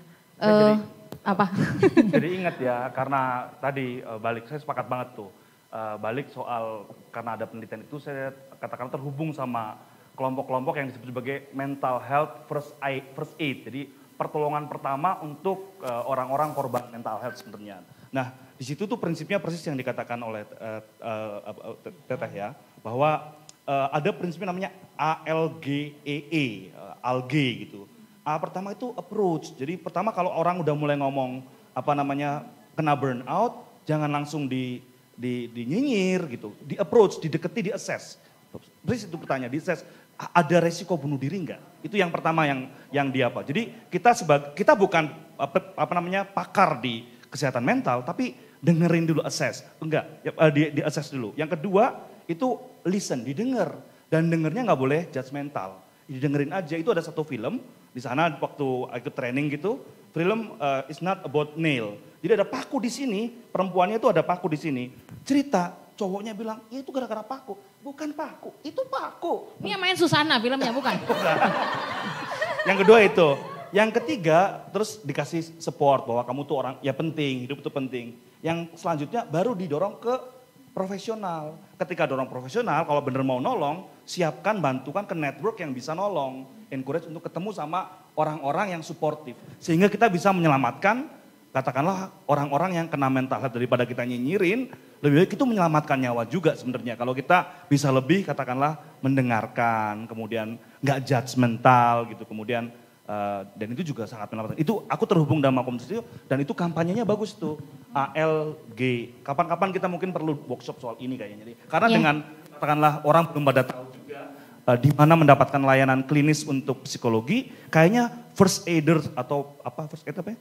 Jadi ingat ya, karena tadi saya sepakat banget tuh. Balik soal karena ada penelitian itu saya katakan terhubung sama kelompok-kelompok yang disebut sebagai mental health first aid. Jadi pertolongan pertama untuk orang-orang korban mental health sebenarnya. Nah di situ tuh prinsipnya persis yang dikatakan oleh Teteh ya. Bahwa ada prinsipnya namanya ALGEE, ALGE gitu. Pertama itu approach. Jadi pertama kalau orang udah mulai ngomong kena burnout, jangan langsung dinyinyir gitu. Di approach, dideketi, di assess. Persis itu pertanyaan, di assess. Ada resiko bunuh diri enggak? Itu yang pertama yang dia apa. Jadi kita bukan pakar di kesehatan mental, tapi dengerin dulu assess. Enggak, di assess dulu. Yang kedua itu listen, didengar. Dan dengernya nggak boleh judgmental. Didengerin aja. Itu ada satu film di sana waktu ikut training gitu. Film It's Not About Nail. Jadi ada paku di sini, perempuannya itu ada paku di sini. Cerita, cowoknya bilang, ya itu gara-gara paku. Bukan paku, itu paku. Ini yang main Susana filmnya bukan? Yang kedua itu. Yang ketiga, terus dikasih support bahwa kamu tuh orang, ya penting, hidup itu penting. Yang selanjutnya baru didorong ke profesional. Ketika dorong profesional, kalau bener mau nolong, siapkan, bantukan ke network yang bisa nolong. Encourage untuk ketemu sama orang-orang yang suportif. Sehingga kita bisa menyelamatkan, katakanlah orang-orang yang kena mental health daripada kita nyinyirin, lebih baik itu menyelamatkan nyawa juga sebenarnya. Kalau kita bisa lebih katakanlah mendengarkan, kemudian nggak judgmental gitu, kemudian dan itu juga sangat menyelamatkan. Itu aku terhubung dengan komunitas itu dan itu kampanyenya bagus tuh. ALG. Kapan-kapan kita mungkin perlu workshop soal ini kayaknya. Karena dengan katakanlah orang belum pada tahu juga di mana mendapatkan layanan klinis untuk psikologi, kayaknya first aider atau first aid apa ya?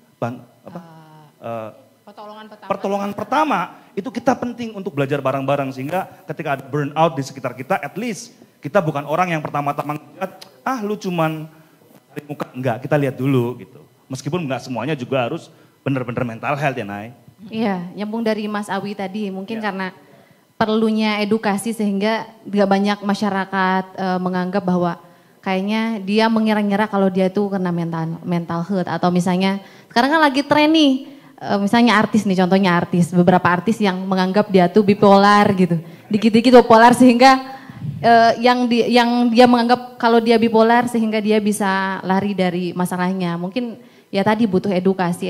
Pertolongan pertama itu kita penting untuk belajar bareng-bareng sehingga ketika ada burnout di sekitar kita, at least kita bukan orang yang pertama-tama ngeliat, lu cuman cari muka, enggak, kita lihat dulu gitu. Meskipun enggak semuanya juga harus benar-benar mental health ya Nay. Iya, nyambung dari Mas Awi tadi mungkin karena perlunya edukasi sehingga gak banyak masyarakat menganggap bahwa kayaknya dia mengira-ngira kalau dia itu kena mental health, atau misalnya sekarang kan lagi tren nih, misalnya artis nih, contohnya artis, beberapa artis yang menganggap dia tuh bipolar gitu, dikit-dikit bipolar sehingga yang dia menganggap kalau dia bipolar sehingga dia bisa lari dari masalahnya. Mungkin ya tadi butuh edukasi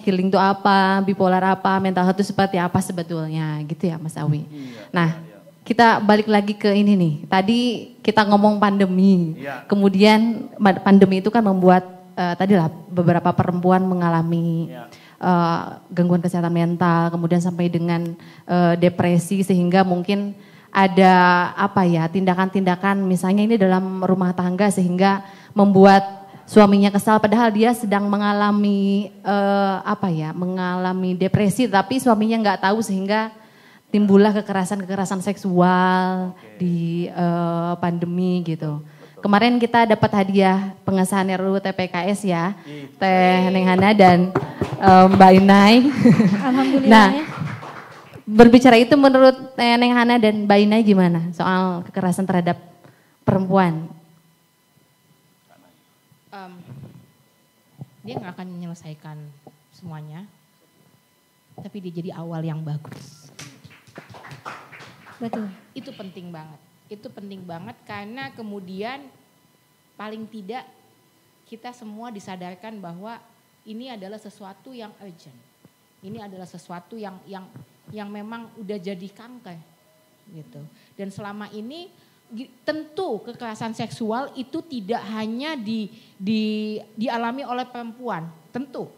healing itu apa, bipolar apa, mental health itu seperti apa sebetulnya gitu ya Mas Awi. Nah, kita balik lagi ke ini nih. Tadi kita ngomong pandemi. Kemudian pandemi itu kan membuat tadilah beberapa perempuan mengalami gangguan kesehatan mental, kemudian sampai dengan depresi, sehingga mungkin ada tindakan-tindakan misalnya ini dalam rumah tangga sehingga membuat suaminya kesal padahal dia sedang mengalami mengalami depresi, tapi suaminya nggak tahu sehingga timbullah kekerasan seksual di pandemi gitu. Kemarin kita dapat hadiah pengesahan RUU TPKS ya, Teh Neng Hana dan Mbak Inai. Alhamdulillah. Nah, berbicara itu menurut Teh Neng Hana dan Mbak Inai gimana soal kekerasan terhadap perempuan? Dia nggak akan menyelesaikan semuanya, tapi dia jadi awal yang bagus. Betul. Itu penting banget. Itu penting banget karena kemudian paling tidak kita semua disadarkan bahwa ini adalah sesuatu yang urgent. Ini adalah sesuatu yang memang udah jadi kanker gitu. Dan selama ini tentu kekerasan seksual itu tidak hanya dialami oleh perempuan, tentu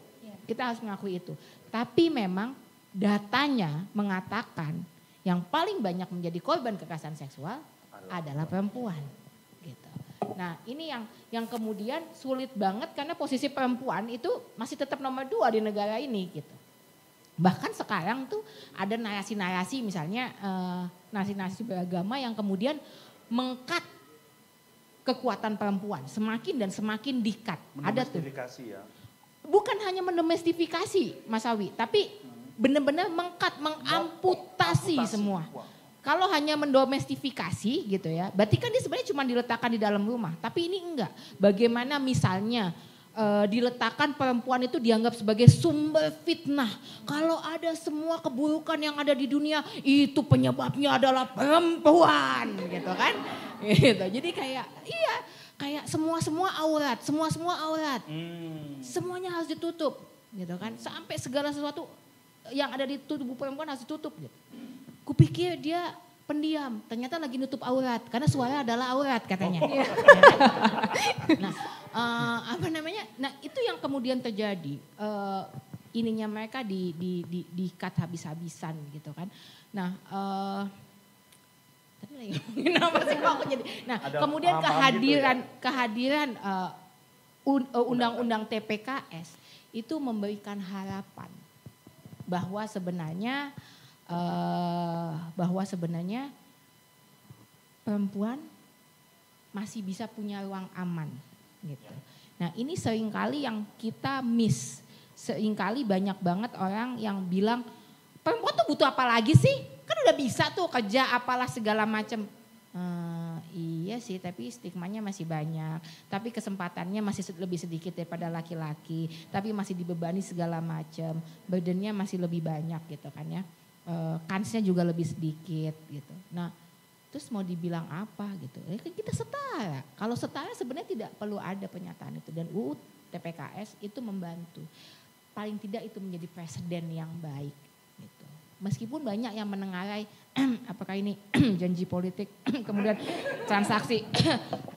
kita harus mengakui itu. Tapi memang datanya mengatakan yang paling banyak menjadi korban kekerasan seksual adalah perempuan. Gitu. Nah ini yang kemudian sulit banget karena posisi perempuan itu masih tetap nomor 2 di negara ini gitu. Bahkan sekarang tuh ada narasi-narasi misalnya narasi-narasi beragama yang kemudian mengkat kekuatan perempuan semakin dan semakin dikat. Ada tuh. Ya. Bukan hanya mendomestifikasi Mas Awi, tapi benar-benar mengkat, mengamputasi semua. Kalau hanya mendomestifikasi gitu ya, berarti kan dia sebenarnya cuma diletakkan di dalam rumah. Tapi ini enggak. Bagaimana misalnya diletakkan perempuan itu dianggap sebagai sumber fitnah. Kalau ada semua keburukan yang ada di dunia itu penyebabnya adalah perempuan gitu kan. Gitu. Jadi kayak semua aurat, semua aurat. Semuanya harus ditutup gitu kan. Sampai segala sesuatu yang ada di tubuh perempuan harus ditutup gitu. Kupikir dia pendiam, ternyata lagi nutup aurat karena suara adalah aurat katanya. Nah itu yang kemudian terjadi. Ininya mereka di-cut habis-habisan gitu kan. Nah tapi lagi ngomongin apa sih kok jadi. Nah kemudian kehadiran undang-undang TPKS itu memberikan harapan bahwa sebenarnya perempuan masih bisa punya ruang aman gitu. Nah ini seringkali yang kita miss, seringkali banyak banget orang yang bilang perempuan tuh butuh apa lagi sih? Kan udah bisa tuh kerja apalah segala macam. Iya sih, tapi stigmanya masih banyak, tapi kesempatannya masih lebih sedikit daripada laki-laki, tapi masih dibebani segala macam, burdennya masih lebih banyak gitu kan ya. Kansnya juga lebih sedikit gitu. Nah terus mau dibilang apa gitu, kita setara. Kalau setara sebenarnya tidak perlu ada pernyataan itu. Dan UU TPKS itu membantu. Paling tidak itu menjadi presiden yang baik gitu. Meskipun banyak yang menengarai apakah ini janji politik, kemudian transaksi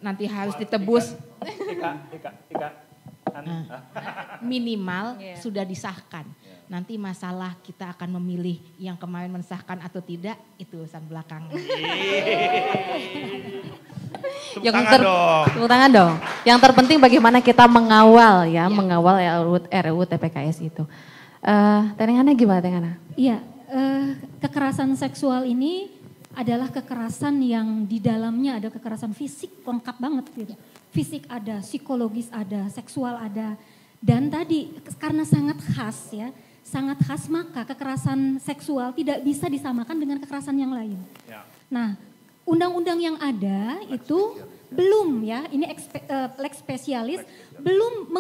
nanti harus ditebus. Minimal sudah disahkan. Nanti masalah kita akan memilih yang kemarin mensahkan atau tidak, itu urusan belakangan. Tepuk tangan dong. Yang terpenting bagaimana kita mengawal mengawal RUU TPKS itu. Tengana gimana Tengana? Iya, kekerasan seksual ini adalah kekerasan yang di dalamnya ada kekerasan fisik lengkap banget gitu. Fisik ada, psikologis ada, seksual ada. Dan tadi karena sangat khas ya, sangat khas, maka kekerasan seksual tidak bisa disamakan dengan kekerasan yang lain. Ya. Nah, undang-undang yang ada itu belum ya, ini lex spesialis belum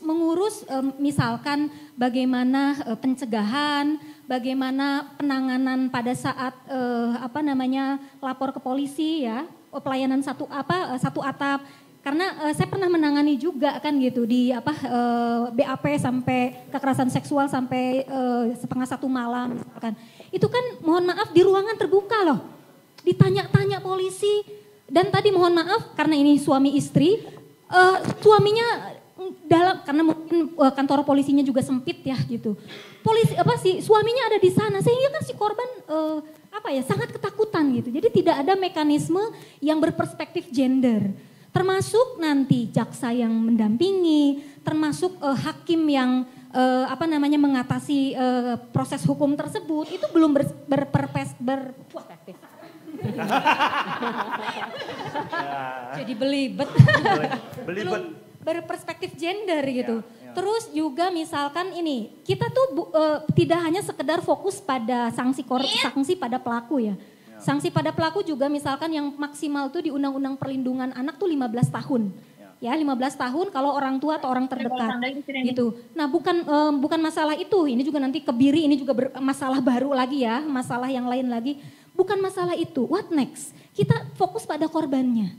mengurus misalkan bagaimana pencegahan, bagaimana penanganan pada saat lapor ke polisi ya, pelayanan satu atap. Karena saya pernah menangani juga kan gitu di BAP sampai kekerasan seksual sampai 1:30 malam misalkan. Itu kan mohon maaf di ruangan terbuka loh. Ditanya-tanya polisi dan tadi mohon maaf karena ini suami istri, suaminya karena mungkin kantor polisinya juga sempit ya gitu. Suaminya ada di sana sehingga kan si korban sangat ketakutan gitu. Jadi tidak ada mekanisme yang berperspektif gender. Termasuk nanti jaksa yang mendampingi, termasuk hakim yang mengatasi proses hukum tersebut itu belum berperspektif. Jadi belibet. Berperspektif gender gitu. Ya. Terus juga misalkan ini, kita tuh tidak hanya sekedar fokus pada sanksi pada pelaku ya. Sanksi pada pelaku juga misalkan yang maksimal tuh di Undang-Undang Perlindungan Anak tuh 15 tahun. Ya 15 tahun kalau orang tua atau orang terdekat gitu. Nah bukan masalah itu, ini juga nanti kebiri, ini juga masalah baru lagi ya, masalah yang lain lagi. Bukan masalah itu, what next? Kita fokus pada korbannya.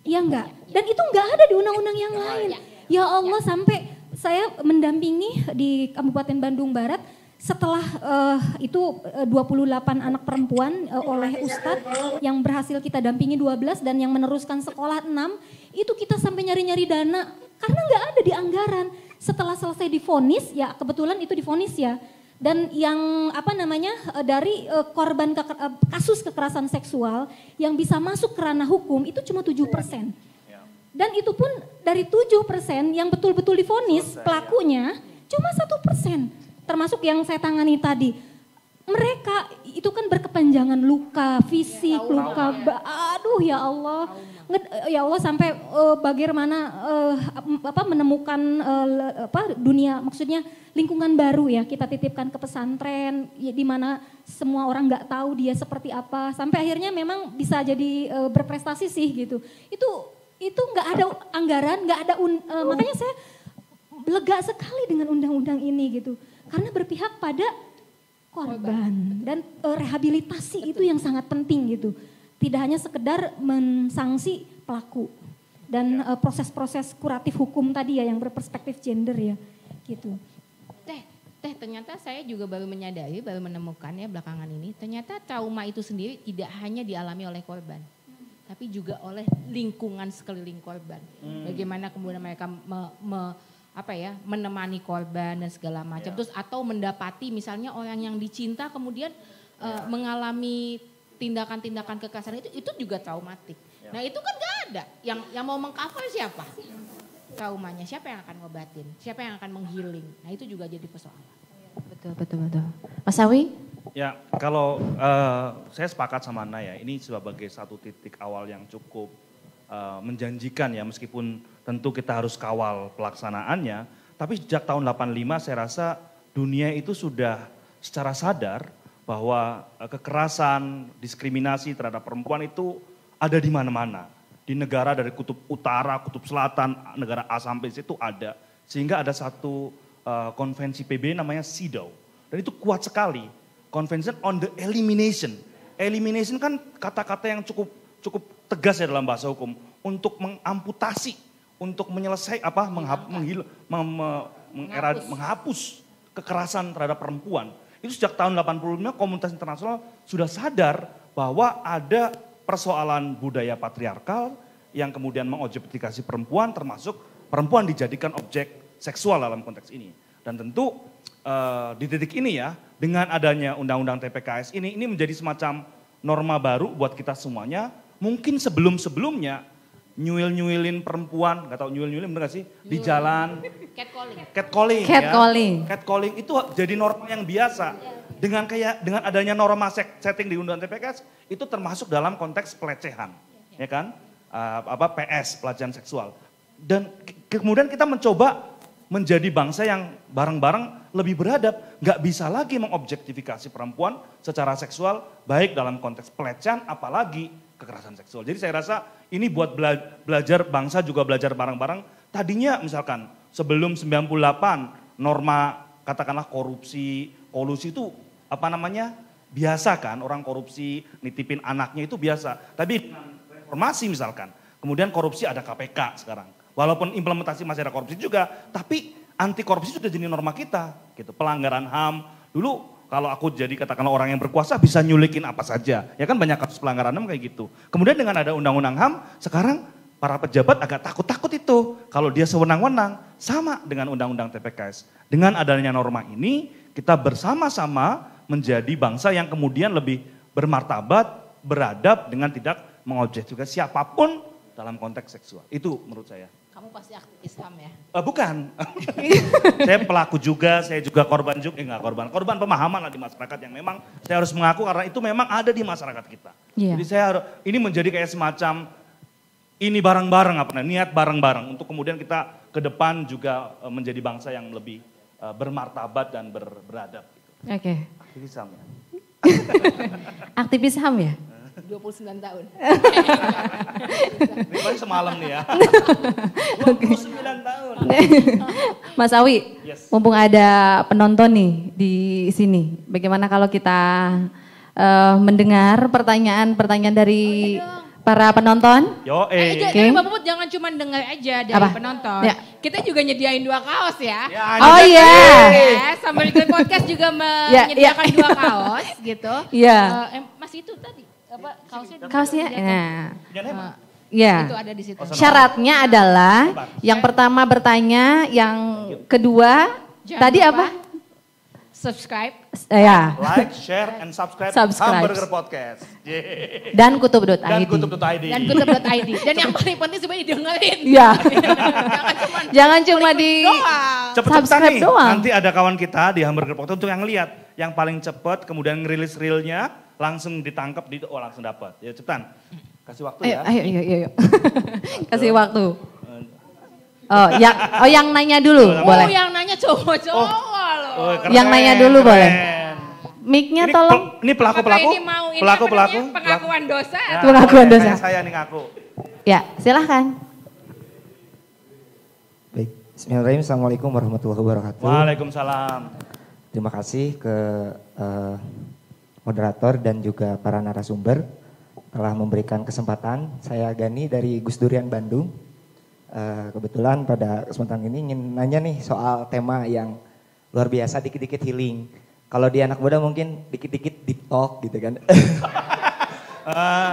Iya enggak? Dan itu enggak ada di undang-undang yang lain. Ya Allah sampai saya mendampingi di Kabupaten Bandung Barat, setelah 28 anak perempuan oleh Ustadz yang berhasil kita dampingi 12 dan yang meneruskan sekolah 6, itu kita sampai nyari-nyari dana karena nggak ada di anggaran. Setelah selesai divonis, ya kebetulan itu divonis ya. Dan yang dari korban kasus kekerasan seksual yang bisa masuk ke ranah hukum itu cuma 7%. Dan itu pun dari 7% yang betul-betul divonis pelakunya cuma 1%. Termasuk yang saya tangani tadi, mereka itu kan berkepanjangan luka fisik, luka, aduh ya Allah, ya Allah sampai bagaimana menemukan dunia, maksudnya lingkungan baru ya kita titipkan ke pesantren, ya, di mana semua orang nggak tahu dia seperti apa, sampai akhirnya memang bisa jadi berprestasi sih gitu. Itu nggak ada anggaran, nggak ada makanya saya lega sekali dengan undang-undang ini gitu. Karena berpihak pada korban dan rehabilitasi itu yang sangat penting gitu. Tidak hanya sekedar mensanksi pelaku dan proses-proses kuratif hukum tadi ya yang berperspektif gender ya gitu. Teh ternyata saya juga baru menyadari, baru menemukan ya belakangan ini, ternyata trauma itu sendiri tidak hanya dialami oleh korban, tapi juga oleh lingkungan sekeliling korban. Bagaimana kemudian mereka menemani korban dan segala macam. Terus atau mendapati misalnya orang yang dicinta kemudian mengalami tindakan-tindakan kekerasan itu juga traumatik. Nah itu kan gak ada. Yang mau mengcover siapa? Traumanya siapa yang akan ngobatin? Siapa yang akan menghealing? Nah itu juga jadi persoalan. Betul. Mas Awi? Ya kalau saya sepakat sama Naya, ini sebagai satu titik awal yang cukup menjanjikan ya, meskipun tentu kita harus kawal pelaksanaannya, tapi sejak tahun 85 saya rasa dunia itu sudah secara sadar bahwa kekerasan, diskriminasi terhadap perempuan itu ada di mana-mana. Di negara dari kutub utara, kutub selatan, negara A sampai Z itu ada. Sehingga ada satu konvensi PBB namanya CEDAW. Dan itu kuat sekali, Convention on the Elimination. Elimination kan kata-kata yang cukup tegas ya dalam bahasa hukum, untuk mengamputasi, untuk menghapus kekerasan terhadap perempuan. Itu sejak tahun 85 komunitas internasional sudah sadar bahwa ada persoalan budaya patriarkal yang kemudian mengobjektifikasi perempuan, termasuk perempuan dijadikan objek seksual dalam konteks ini. Dan tentu di titik ini ya, dengan adanya undang-undang TPKS ini menjadi semacam norma baru buat kita semuanya. Mungkin sebelum-sebelumnya nyuil-nyuilin perempuan, gak tahu nyuil-nyuilin bener gak sih? Di jalan. Catcalling. Catcalling itu jadi norma yang biasa. Dengan adanya norma setting di undang-undang TPKS, itu termasuk dalam konteks pelecehan. Ya kan? PS, pelecehan seksual. Dan kemudian kita mencoba menjadi bangsa yang bareng-bareng lebih beradab. Nggak bisa lagi mengobjektifikasi perempuan secara seksual, baik dalam konteks pelecehan, apalagi kekerasan seksual. Jadi saya rasa ini buat belajar bangsa juga belajar bareng-bareng. Tadinya misalkan sebelum 98 norma katakanlah korupsi, kolusi itu biasa kan, orang korupsi nitipin anaknya itu biasa. Tapi dengan reformasi misalkan, kemudian korupsi ada KPK sekarang. Walaupun implementasi masih ada korupsi juga, tapi anti korupsi sudah jadi norma kita. Gitu. Pelanggaran HAM, dulu kalau aku jadi katakanlah orang yang berkuasa bisa nyulikin apa saja. Ya kan banyak kasus pelanggaran HAM kayak gitu. Kemudian dengan ada undang-undang HAM, sekarang para pejabat agak takut-takut itu. Kalau dia sewenang-wenang, sama dengan undang-undang TPKS. Dengan adanya norma ini, kita bersama-sama menjadi bangsa yang kemudian lebih bermartabat, beradab dengan tidak mengobjektifikasi siapapun dalam konteks seksual. Itu menurut saya. Kamu pasti aktivis HAM ya? Bukan. Saya pelaku juga, saya juga korban juga. Enggak korban pemahaman lah di masyarakat yang memang saya harus mengaku karena itu memang ada di masyarakat kita. Yeah. Jadi saya harus, ini menjadi kayak semacam ini bareng-bareng niat bareng-bareng untuk kemudian kita ke depan juga menjadi bangsa yang lebih bermartabat dan beradab. Oke. Aktivis HAM ya? Aktivis HAM ya? 29 tahun. Ini paling semalam nih ya. 29 tahun. Mas Awi, yes. Mumpung ada penonton nih di sini. Bagaimana kalau kita mendengar pertanyaan-pertanyaan dari para penonton? Jadi Bapak Put jangan cuma dengar aja dari penonton. Ya. Kita juga nyediain 2 kaos ya. Oh iya. Sambil ikut podcast juga menyediakan 2 kaos gitu. Iya. Mas itu tadi apa kaosnya? Iya. Itu ada di situ. Syaratnya adalah yang pertama bertanya, yang kedua tadi apa? Subscribe. Ya. Like, share, and subscribe. Hamburger Podcast. Yeah. Dan kutub.id. Dan yang paling penting sebenarnya didengerin. Iya. Jangan cuma di subscribe doang. Nanti ada kawan kita di Hamburger Podcast untuk yang lihat. Yang paling cepat kemudian ngerilis reelnya langsung ditangkap, langsung dapat. Ya cepetan. Kasih waktu ya. Ayo. Kasih waktu. Yang nanya dulu boleh. Yang nanya cowok-cowok loh. Yang nanya dulu boleh. Mic-nya tolong. Ini pelaku-pelaku. Pengakuan dosa. Pengakuan dosa. Saya nih ngaku. Ya, silahkan. Baik, bismillahirrahmanirrahim. Assalamualaikum warahmatullahi wabarakatuh. Waalaikumsalam. Terima kasih ke moderator dan juga para narasumber telah memberikan kesempatan. Saya Gani dari Gus Durian Bandung. Kebetulan pada kesempatan ini ingin nanya nih soal tema yang luar biasa, dikit-dikit healing. Kalau di anak muda mungkin dikit-dikit deep talk gitu kan.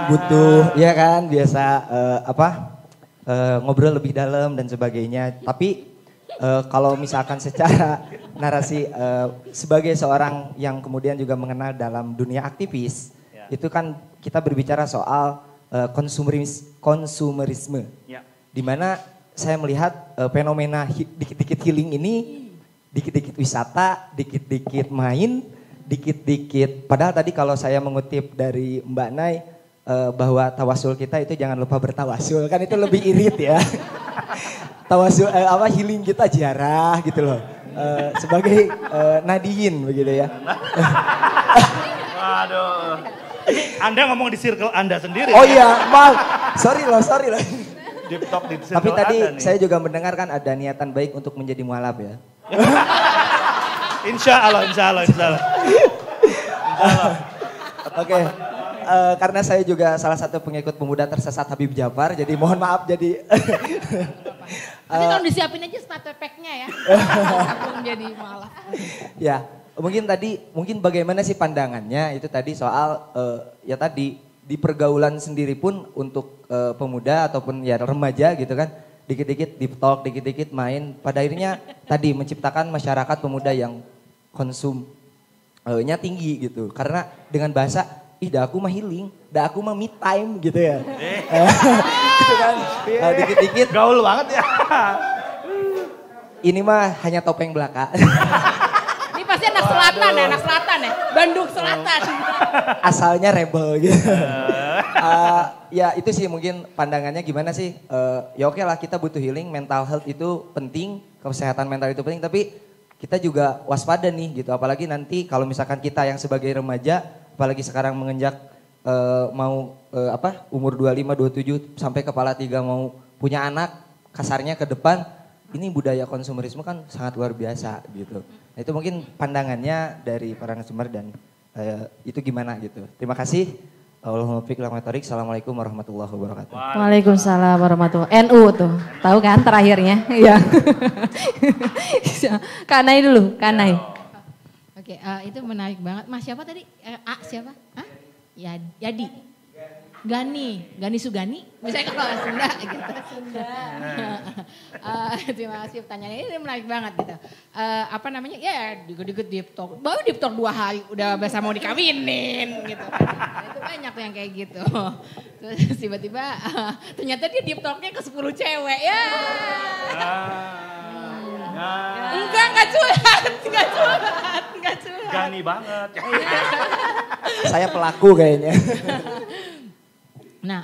Butuh ya kan biasa ngobrol lebih dalam dan sebagainya. Tapi kalau misalkan secara narasi sebagai seorang yang kemudian juga mengenal dalam dunia aktivis, itu kan kita berbicara soal konsumerisme. Di mana saya melihat fenomena dikit-dikit healing ini, dikit-dikit wisata, dikit-dikit main, dikit-dikit. Padahal tadi kalau saya mengutip dari Mbak Nay bahwa tawasul kita itu jangan lupa bertawasul, kan itu lebih irit ya. Tawasul healing kita ziarah gitu loh. Sebagai nadiyin begitu ya. Waduh. Anda ngomong di circle Anda sendiri. Oh iya, maaf. Sorry loh. Deep talk di tapi tadi saya juga mendengarkan ada niatan baik untuk menjadi mualaf ya. Insya Allah. Oke. Karena saya juga salah satu pengikut pemuda tersesat Habib Jafar, jadi mohon maaf jadi. Nanti tolong disiapin aja starter pack-nya ya. Aku menjadi mualaf. Ya, mungkin bagaimana sih pandangannya itu tadi soal di pergaulan sendiri pun untuk pemuda ataupun ya remaja gitu kan, dikit-dikit deep talk, dikit-dikit main, pada akhirnya tadi menciptakan masyarakat pemuda yang konsumnya tinggi gitu. Karena dengan bahasa, dah aku mah healing, dah aku mah me time gitu ya. Gitu kan, dikit-dikit. Gaul banget ya. Ini mah hanya topeng belaka. Ini pasti anak selatan ya, Bandung Selatan. Asalnya rebel gitu. Ya itu sih mungkin pandangannya gimana sih. Ya oke lah kita butuh healing, mental health itu penting, kesehatan mental itu penting. Tapi kita juga waspada nih gitu. Apalagi nanti kalau misalkan kita yang sebagai remaja, apalagi sekarang menginjak umur 25, 27 sampai kepala 3 mau punya anak, kasarnya ke depan, ini budaya konsumerisme kan sangat luar biasa gitu. Nah itu mungkin pandangannya dari para narasumber dan itu gimana gitu. Terima kasih. Assalamualaikum warahmatullahi wabarakatuh. Waalaikumsalam warahmatullahi wabarakatuh. NU tuh, tahu kan terakhirnya? Iya. Kanai dulu, Kanai. Oke, itu menarik banget. Mas siapa tadi? Siapa? Hah? Yadi. Gani Sugani, misalnya kalau Sunda gitu. Terima kasih pertanyaannya, ini menarik banget gitu. Ya dikit-dikit deep talk, baru deep talk 2 hari udah biasa mau dikawinin gitu kan. Itu banyak tuh yang kayak gitu. Terus tiba-tiba ternyata dia deep talknya ke 10 cewek ya. Enggak curhat. Gani banget. Saya pelaku kayaknya. Nah,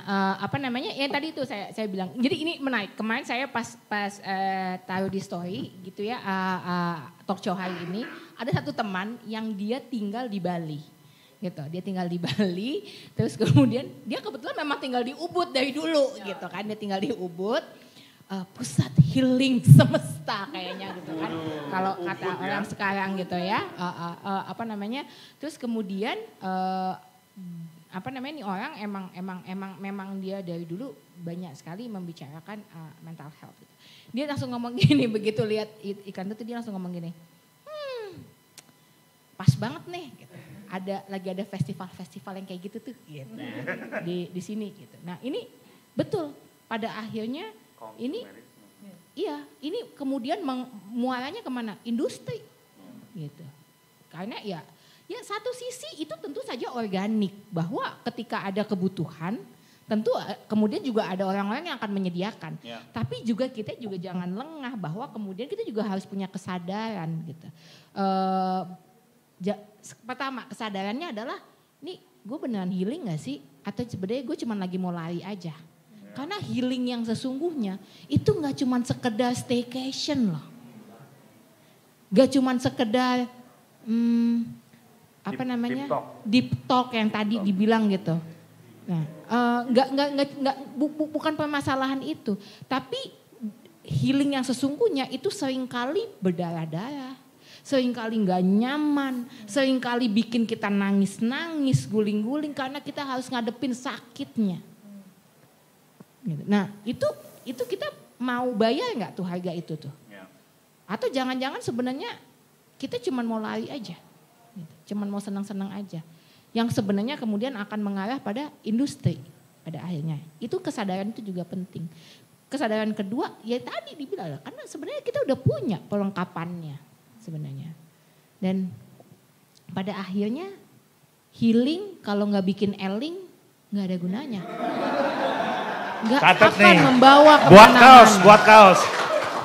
ya tadi itu saya bilang. Jadi ini menarik. Kemarin saya pas taruh di story gitu ya, talk show hari ini, ada satu teman yang dia tinggal di Bali. Gitu. Dia tinggal di Bali, terus kemudian dia kebetulan memang tinggal di Ubud dari dulu gitu kan. Dia tinggal di Ubud. Pusat healing semesta kayaknya gitu kan. Kalau kata orang sekarang gitu ya. Terus kemudian ini orang memang dia dari dulu banyak sekali membicarakan mental health. Gitu. Dia langsung ngomong gini, begitu lihat ikan itu dia langsung ngomong gini, pas banget nih. Gitu. Lagi ada festival yang kayak gitu tuh, gitu. Di sini gitu. Nah ini betul pada akhirnya ini kemudian muaranya kemana? Industri, gitu. Karena ya satu sisi itu tentu saja organik, bahwa ketika ada kebutuhan tentu kemudian juga ada orang-orang yang akan menyediakan. Ya. Tapi juga kita juga jangan lengah bahwa kemudian kita juga harus punya kesadaran gitu. Pertama kesadarannya adalah, nih gue beneran healing gak sih? Atau sebenarnya gue cuma lagi mau lari aja? Ya. Karena healing yang sesungguhnya itu gak cuma sekedar staycation loh. Gak cuma sekedar deep talk yang tadi dibilang gitu. Nah, bukan permasalahan itu, tapi healing yang sesungguhnya itu seringkali berdarah-darah, seringkali nggak nyaman, seringkali bikin kita nangis-nangis, guling-guling karena kita harus ngadepin sakitnya. Nah, itu kita mau bayar nggak tuh harga itu tuh? Atau jangan-jangan sebenarnya kita cuma mau lari aja. Cuman mau senang-senang aja. Yang sebenarnya kemudian akan mengarah pada industri pada akhirnya. Itu kesadaran itu juga penting. Kesadaran kedua ya tadi dibilang, karena sebenarnya kita udah punya perlengkapannya sebenarnya. Dan pada akhirnya healing kalau nggak bikin eling nggak ada gunanya. Nggak akan membawa kemana-mana. Buat kaos.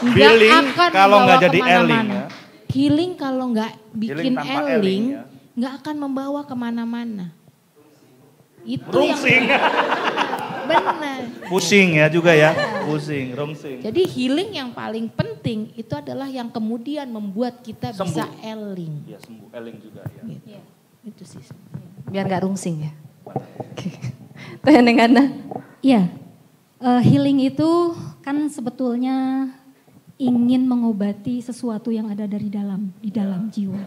Healing kalau nggak jadi eling. Ya. Healing kalau nggak bikin eling, nggak akan membawa kemana-mana. Itu rungsing. Yang benar. Pusing ya juga ya, pusing, rungsing. Jadi healing yang paling penting itu adalah yang kemudian membuat kita sembuh. Bisa eling. Ya sembuh, eling juga ya. Gitu. Ya. Itu sih. Biar nggak rungsing ya. Tuh yang Anda. Iya, healing itu kan sebetulnya ingin mengobati sesuatu yang ada di dalam jiwa.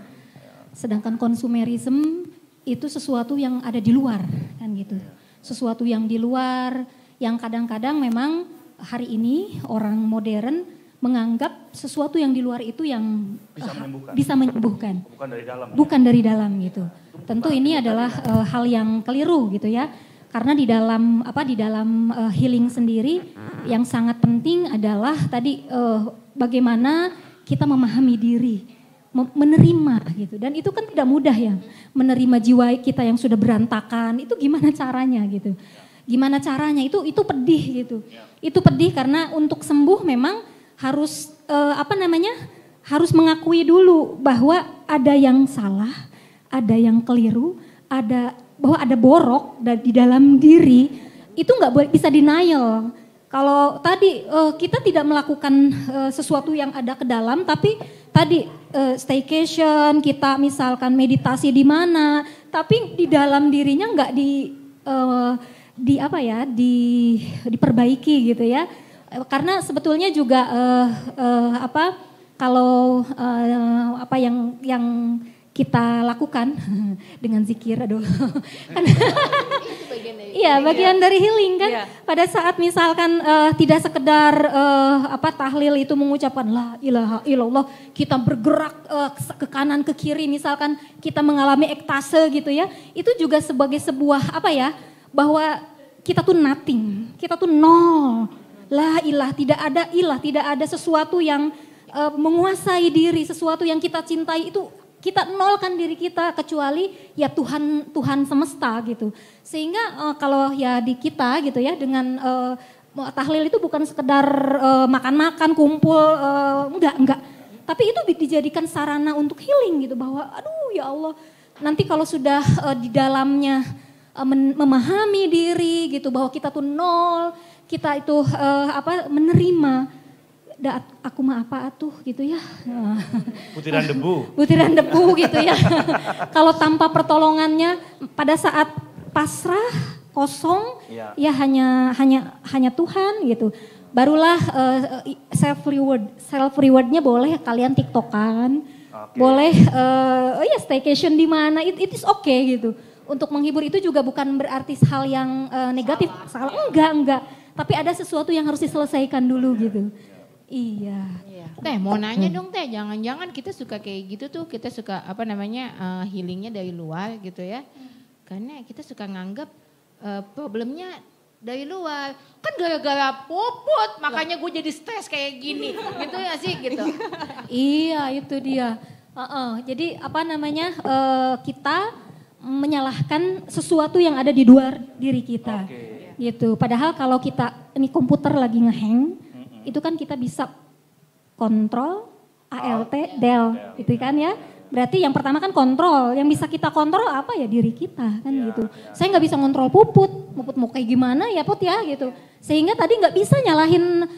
Sedangkan konsumerisme itu sesuatu yang ada di luar kan gitu. Sesuatu yang di luar yang kadang-kadang memang hari ini orang modern menganggap sesuatu yang di luar itu yang bisa menyembuhkan. Bukan dari dalam. Bukan dari dalam gitu. Tentu ini adalah hal yang keliru gitu ya. Karena di dalam healing sendiri yang sangat penting adalah tadi bagaimana kita memahami diri, menerima gitu. Dan itu kan tidak mudah ya, menerima jiwa kita yang sudah berantakan. Itu gimana caranya gitu? Gimana caranya? Itu pedih gitu. Itu pedih karena untuk sembuh memang harus harus mengakui dulu bahwa ada yang salah, ada yang keliru, ada bahwa ada borok di dalam diri, itu nggak boleh bisa denial. Kalau tadi kita tidak melakukan sesuatu yang ada ke dalam, tapi tadi staycation, kita misalkan meditasi di mana, tapi di dalam dirinya nggak diperbaiki gitu ya. Karena sebetulnya juga kalau apa yang kita lakukan dengan zikir, aduh. Iya, bagian dari healing kan. Iya. Pada saat misalkan tidak sekedar tahlil itu mengucapkan la ilaha illallah, kita bergerak ke kanan ke kiri, misalkan kita mengalami ekstase gitu ya. Itu juga sebagai sebuah bahwa kita tuh nothing, kita tuh nol. La ilah, tidak ada sesuatu yang menguasai diri, sesuatu yang kita cintai itu kita nolkan diri kita kecuali ya Tuhan semesta gitu. Sehingga kalau ya di kita gitu ya dengan tahlil itu bukan sekedar makan-makan, kumpul, enggak. Tapi itu dijadikan sarana untuk healing gitu, bahwa aduh ya Allah, nanti kalau sudah di dalamnya memahami diri gitu, bahwa kita tuh nol, kita itu menerima. Aku mah apa atuh gitu ya. Butiran debu. Butiran debu gitu ya. Kalau tanpa pertolongannya pada saat pasrah, kosong, ya hanya Tuhan gitu. Barulah self rewardnya boleh kalian TikTokan, boleh staycation di mana, it is okay gitu. Untuk menghibur itu juga bukan berarti hal yang negatif, salah enggak. Tapi ada sesuatu yang harus diselesaikan dulu gitu. Iya. Teh mau nanya dong Teh, jangan-jangan kita suka kayak gitu tuh, kita suka healingnya dari luar gitu ya. Karena kita suka nganggap problemnya dari luar. Kan gara-gara Puput makanya gue jadi stres kayak gini gitu ya sih gitu. Iya itu dia. Jadi kita menyalahkan sesuatu yang ada di luar diri kita. Gitu. Padahal kalau kita, ini komputer lagi ngehang, itu kan kita bisa kontrol, ALT, del, gitu kan ya. Berarti yang pertama kan kontrol, yang bisa kita kontrol apa ya diri kita kan gitu. Saya nggak bisa kontrol Puput mau kayak gimana ya Put ya gitu. Sehingga tadi nggak bisa nyalahin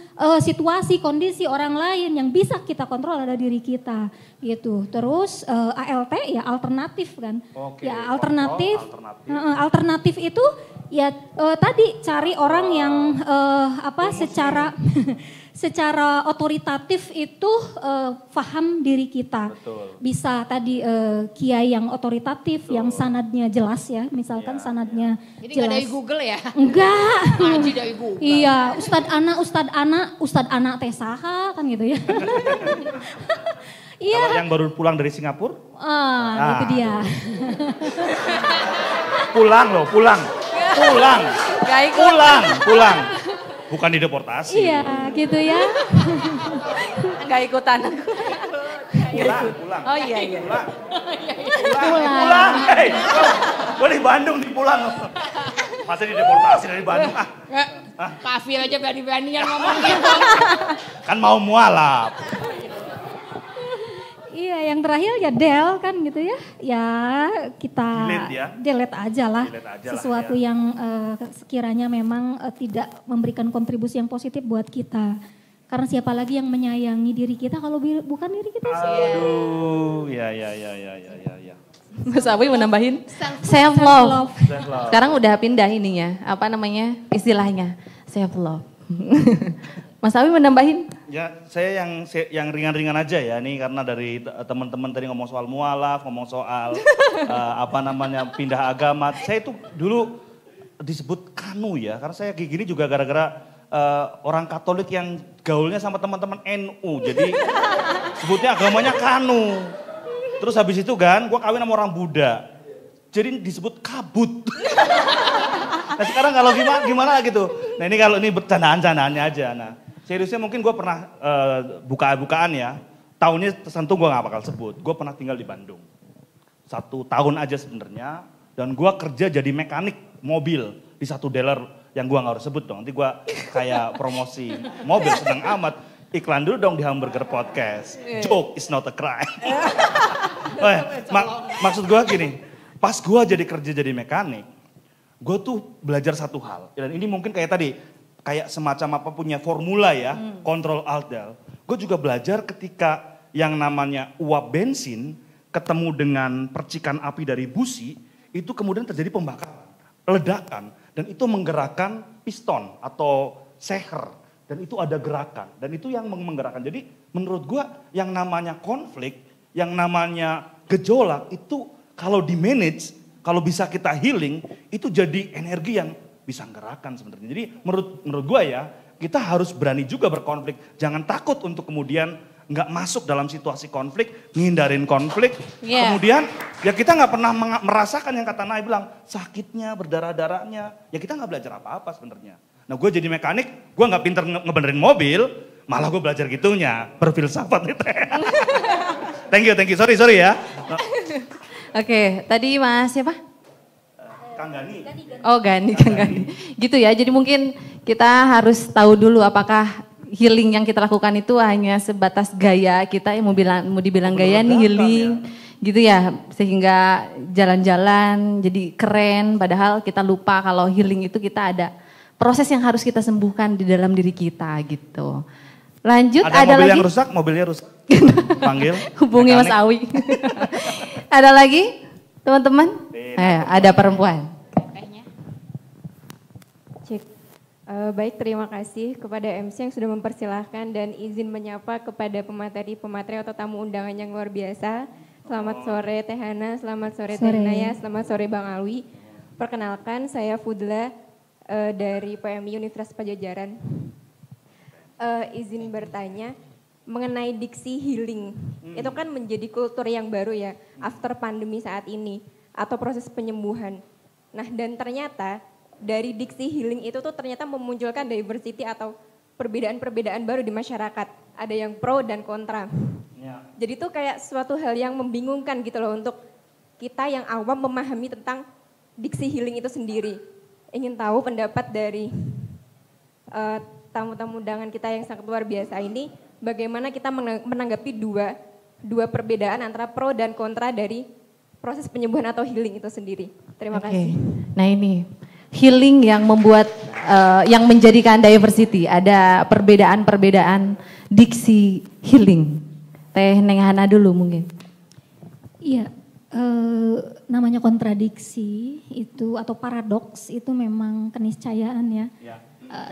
situasi, kondisi orang lain, yang bisa kita kontrol ada diri kita gitu. Terus ALT ya alternatif kan. Ya alternatif itu ya tadi cari orang yang secara otoritatif itu paham diri kita. Betul. Bisa tadi kiai yang otoritatif, yang sanadnya jelas ya, misalkan sanadnya Jadi jelas. nggak dari Google ya? Enggak. Ngaji dari Google. Iya, Ustad Ana teh saha kan gitu ya. Iya. Kalau yang baru pulang dari Singapura? Itu dia. Pulang. Bukan dideportasi. Iya, gitu ya. Enggak ikutan. Pulang. Oh iya. Pulang. Hey, gue di Bandung pulang. Masa dideportasi dari Bandung? Kafir aja berani-beranian ngomong gitu. Kan mau mualaf. Iya, yang terakhir ya Del kan gitu ya. Ya kita delete aja lah. Sesuatu yang sekiranya memang tidak memberikan kontribusi yang positif buat kita. Karena siapa lagi yang menyayangi diri kita kalau bukan diri kita sendiri. Aduh, ya. Mas Awi mau nambahin self love. Sekarang udah pindah ininya, istilahnya self love. Mas Awi mau nambahin? Ya, saya yang ringan-ringan aja ya, nih karena dari teman-teman tadi ngomong soal mualaf, ngomong soal pindah agama. Saya itu dulu disebut kanu ya, karena saya kayak gini juga gara-gara orang Katolik yang gaulnya sama teman-teman NU, jadi sebutnya agamanya kanu. Terus habis itu kan, gue kawin sama orang Buddha, jadi disebut kabut. Nah sekarang kalau gimana gitu, nah ini kalau ini bercandaan-candaannya aja, nah. Seriusnya mungkin gue pernah bukaan ya, tahunnya tentu gue gak bakal sebut. Gue pernah tinggal di Bandung, 1 tahun aja sebenarnya, dan gue kerja jadi mekanik mobil di satu dealer yang gue gak harus sebut dong. Nanti gue kayak promosi mobil seneng amat, iklan dulu dong di Hamburger Podcast. Joke is not a crime. Maksud gue gini, pas gue jadi mekanik, gue tuh belajar satu hal. Dan ini mungkin kayak tadi, kayak semacam apa punya formula ya, Ctrl Alt Del. Gue juga belajar ketika yang namanya uap bensin ketemu dengan percikan api dari busi, itu kemudian terjadi pembakaran, ledakan, dan itu menggerakkan piston atau seher. Dan itu ada gerakan, dan itu yang menggerakkan. Jadi menurut gue yang namanya konflik, yang namanya gejolak itu kalau di manage, kalau bisa kita healing, itu jadi energi yang bisa menggerakkan sebenarnya. Jadi menurut gue ya, kita harus berani juga berkonflik. Jangan takut untuk kemudian nggak masuk dalam situasi konflik, ngindarin konflik. Kemudian ya kita nggak pernah merasakan yang kata Nay bilang, sakitnya, berdarah-darahnya. Ya kita nggak belajar apa-apa sebenarnya. Nah gue jadi mekanik, gue nggak pinter ngebenerin mobil, malah gue belajar gitunya, berfilsafat itu. Thank you, sorry ya. Oke, tadi Mas siapa? Kang Gani. Oh Gani. Gitu ya, jadi mungkin kita harus tahu dulu apakah healing yang kita lakukan itu hanya sebatas gaya kita, yang mau dibilang gaya nih healing. Ya. Gitu ya, sehingga jalan-jalan jadi keren, padahal kita lupa kalau healing itu kita ada proses yang harus kita sembuhkan di dalam diri kita gitu. Lanjut, ada mobil lagi? yang rusak, mobilnya rusak. Panggil. Hubungi Mas Awi. Ada lagi teman-teman? Ada perempuan. Cek. Baik, terima kasih kepada MC yang sudah mempersilahkan dan izin menyapa kepada pemateri atau tamu undangan yang luar biasa. Selamat sore Teh Hana, selamat sore Teh Naya, selamat sore Bang Alwi. Perkenalkan, saya Fudla dari PMI Universitas Padjadjaran. Izin bertanya mengenai diksi healing. Itu kan menjadi kultur yang baru ya after pandemi saat ini atau proses penyembuhan. Nah, dan ternyata dari diksi healing itu tuh ternyata memunculkan diversity atau perbedaan-perbedaan baru di masyarakat. Ada yang pro dan kontra. Ya. Jadi itu kayak suatu hal yang membingungkan gitu loh untuk kita yang awam memahami tentang diksi healing itu sendiri. Ingin tahu pendapat dari tamu-tamu undangan kita yang sangat luar biasa ini, bagaimana kita menanggapi dua perbedaan antara pro dan kontra dari proses penyembuhan atau healing itu sendiri. Terima kasih. Nah ini healing yang membuat, yang menjadikan diversity, ada perbedaan-perbedaan diksi healing. Teh Neng Hana dulu mungkin. Iya. Namanya kontradiksi itu atau paradoks itu memang keniscayaan ya.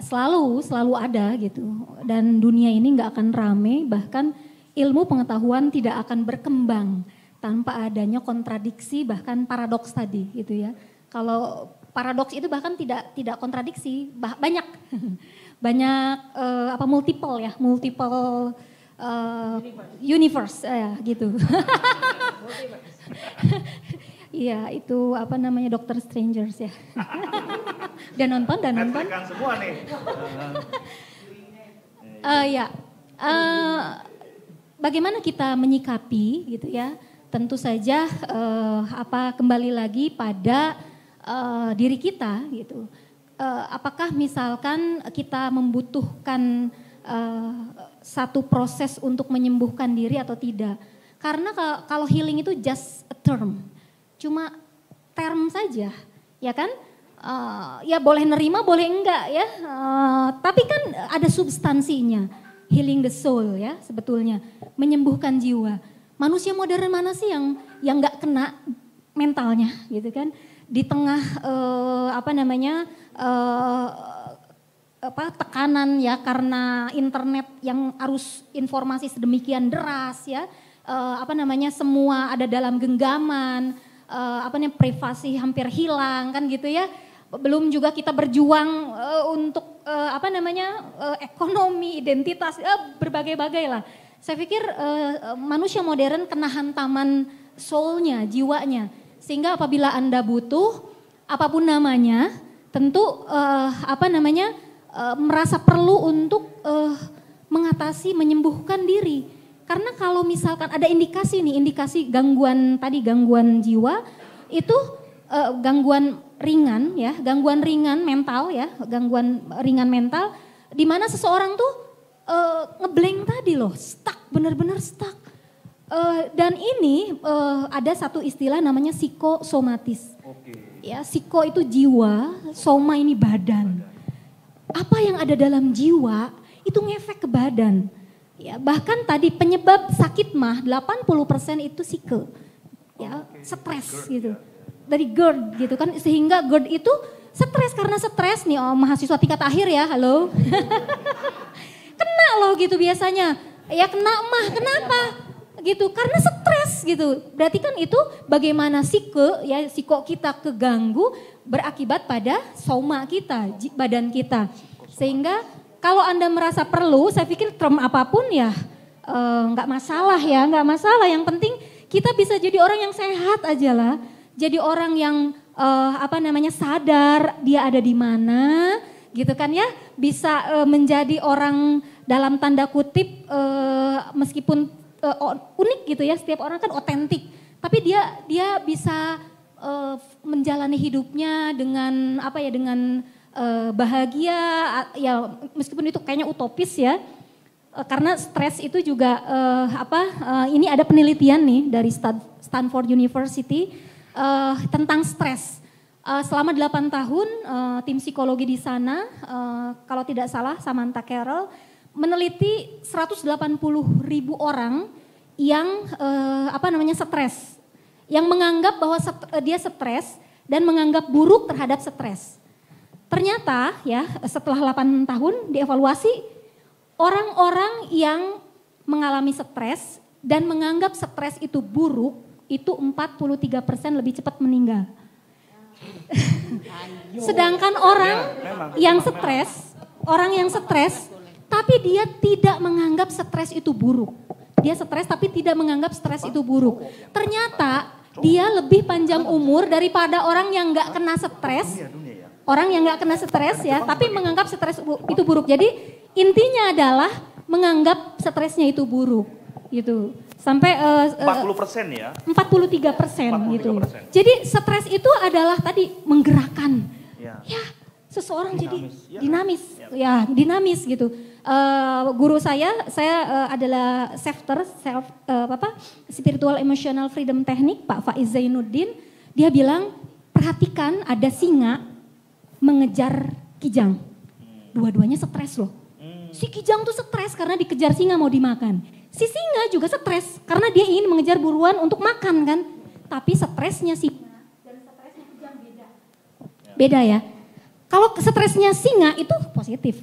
Selalu ada gitu. Dan dunia ini nggak akan rame, bahkan ilmu pengetahuan tidak akan berkembang tanpa adanya kontradiksi bahkan paradoks tadi gitu ya. Kalau paradoks itu bahkan tidak kontradiksi, banyak multiple universe ya gitu. Iya itu Doctor Strangers ya. Dan nonton. Semua nih. Bagaimana kita menyikapi gitu ya? Tentu saja kembali lagi pada diri kita gitu. Apakah misalkan kita membutuhkan satu proses untuk menyembuhkan diri atau tidak? Karena kalau healing itu just a term, cuma term saja, ya kan? Ya boleh nerima, boleh enggak ya. Tapi kan ada substansinya, healing the soul ya sebetulnya, menyembuhkan jiwa. Manusia modern mana sih yang enggak kena mentalnya gitu kan? Di tengah tekanan ya karena internet yang arus informasi sedemikian deras ya. Semua ada dalam genggaman, privasi hampir hilang kan gitu ya. Belum juga kita berjuang untuk ekonomi, identitas, berbagai-bagai lah. Saya pikir manusia modern kena hantaman soulnya, jiwanya. Sehingga apabila Anda butuh apapun namanya, tentu merasa perlu untuk mengatasi, menyembuhkan diri. Karena kalau misalkan ada indikasi gangguan jiwa itu gangguan ringan ya, gangguan ringan mental di mana seseorang tuh ngeblank tadi loh, stuck, benar-benar stuck. Dan ini ada satu istilah namanya psikosomatis. Ya, psiko itu jiwa, soma ini badan. Apa yang ada dalam jiwa itu ngefek ke badan. Ya, bahkan tadi penyebab sakit mah 80% itu psike. Ya, stres gitu. Dari GERD gitu kan, sehingga GERD itu stres, karena stres nih mahasiswa tingkat akhir ya, halo. Kena loh gitu biasanya. Ya kena mah, kenapa? Gitu, karena stres gitu. Berarti kan itu bagaimana psiko kita keganggu berakibat pada soma kita, badan kita. Sehingga kalau Anda merasa perlu, saya pikir term apapun ya nggak masalah ya, nggak masalah. Yang penting kita bisa jadi orang yang sehat aja lah. Jadi orang yang sadar dia ada di mana, gitu kan ya. Bisa menjadi orang dalam tanda kutip meskipun unik gitu ya. Setiap orang kan otentik, tapi dia bisa menjalani hidupnya dengan dengan bahagia ya, meskipun itu kayaknya utopis ya. Karena stres itu juga ini ada penelitian nih dari Stanford University tentang stres. Selama 8 tahun tim psikologi di sana, kalau tidak salah Samantha Carroll, meneliti 180.000 orang yang stres. Yang menganggap bahwa dia stres dan menganggap buruk terhadap stres. Ternyata ya setelah 8 tahun dievaluasi, orang-orang yang mengalami stres dan menganggap stres itu buruk, itu 43% lebih cepat meninggal. Sedangkan orang yang stres, tapi dia tidak menganggap stres itu buruk. Dia stres tapi tidak menganggap stres itu buruk. Ternyata dia lebih panjang umur daripada orang yang nggak kena stres. Orang yang nggak kena stres ya, tapi menganggap stres itu buruk. Jadi intinya adalah menganggap stresnya itu buruk, gitu. Sampai 40% ya? 43% gitu. Jadi stres itu adalah tadi menggerakkan. Ya, seseorang dinamis, jadi dinamis. Ya, dinamis gitu. Guru saya adalah spiritual emotional freedom technique, Pak Faiz Zainuddin. Dia bilang, perhatikan ada singa mengejar kijang. Dua-duanya stres loh. Si kijang tuh stres karena dikejar singa mau dimakan. Si singa juga stres karena dia ingin mengejar buruan untuk makan kan. Tapi stresnya singa dan stresnya kijang beda. Beda ya. Kalau stresnya singa itu positif.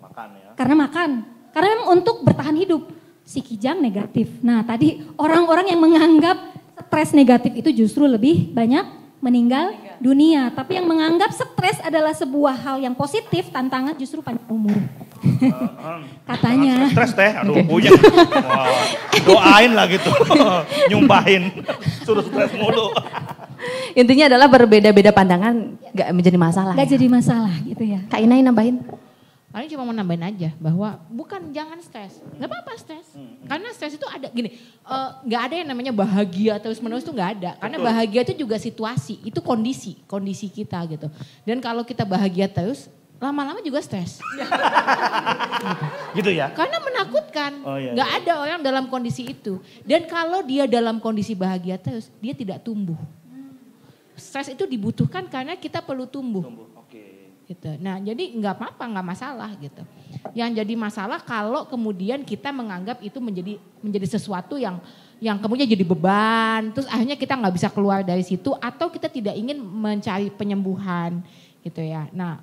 Makan ya. Karena makan. Karena memang untuk bertahan hidup. Si kijang negatif. Nah tadi orang-orang yang menganggap stres negatif itu justru lebih banyak meninggal dunia. Tapi yang menganggap stres adalah sebuah hal yang positif, tantangan justru panjang umur. Katanya. Stres teh, aduh punya. Wah, doain lah gitu, nyumpahin, suruh stres mulu. Intinya adalah berbeda-beda pandangan gak menjadi masalah. Gak jadi masalah gitu ya. Kak Inai nambahin. Paling cuma mau nambahin aja bahwa bukan jangan stres, nggak apa-apa stres. Karena stres itu ada gini, nggak ada yang namanya bahagia terus-menerus itu nggak ada. Karena bahagia itu juga situasi, itu kondisi kita gitu. Dan kalau kita bahagia terus, lama-lama juga stres. Gitu ya? Karena menakutkan, iya. nggak ada orang dalam kondisi itu. Dan kalau dia dalam kondisi bahagia terus, dia tidak tumbuh. Stres itu dibutuhkan karena kita perlu tumbuh. Gitu. Nah jadi nggak apa-apa, nggak masalah gitu. Yang jadi masalah kalau kemudian kita menganggap itu menjadi sesuatu yang kemudian jadi beban, terus akhirnya kita nggak bisa keluar dari situ atau kita tidak ingin mencari penyembuhan gitu ya. Nah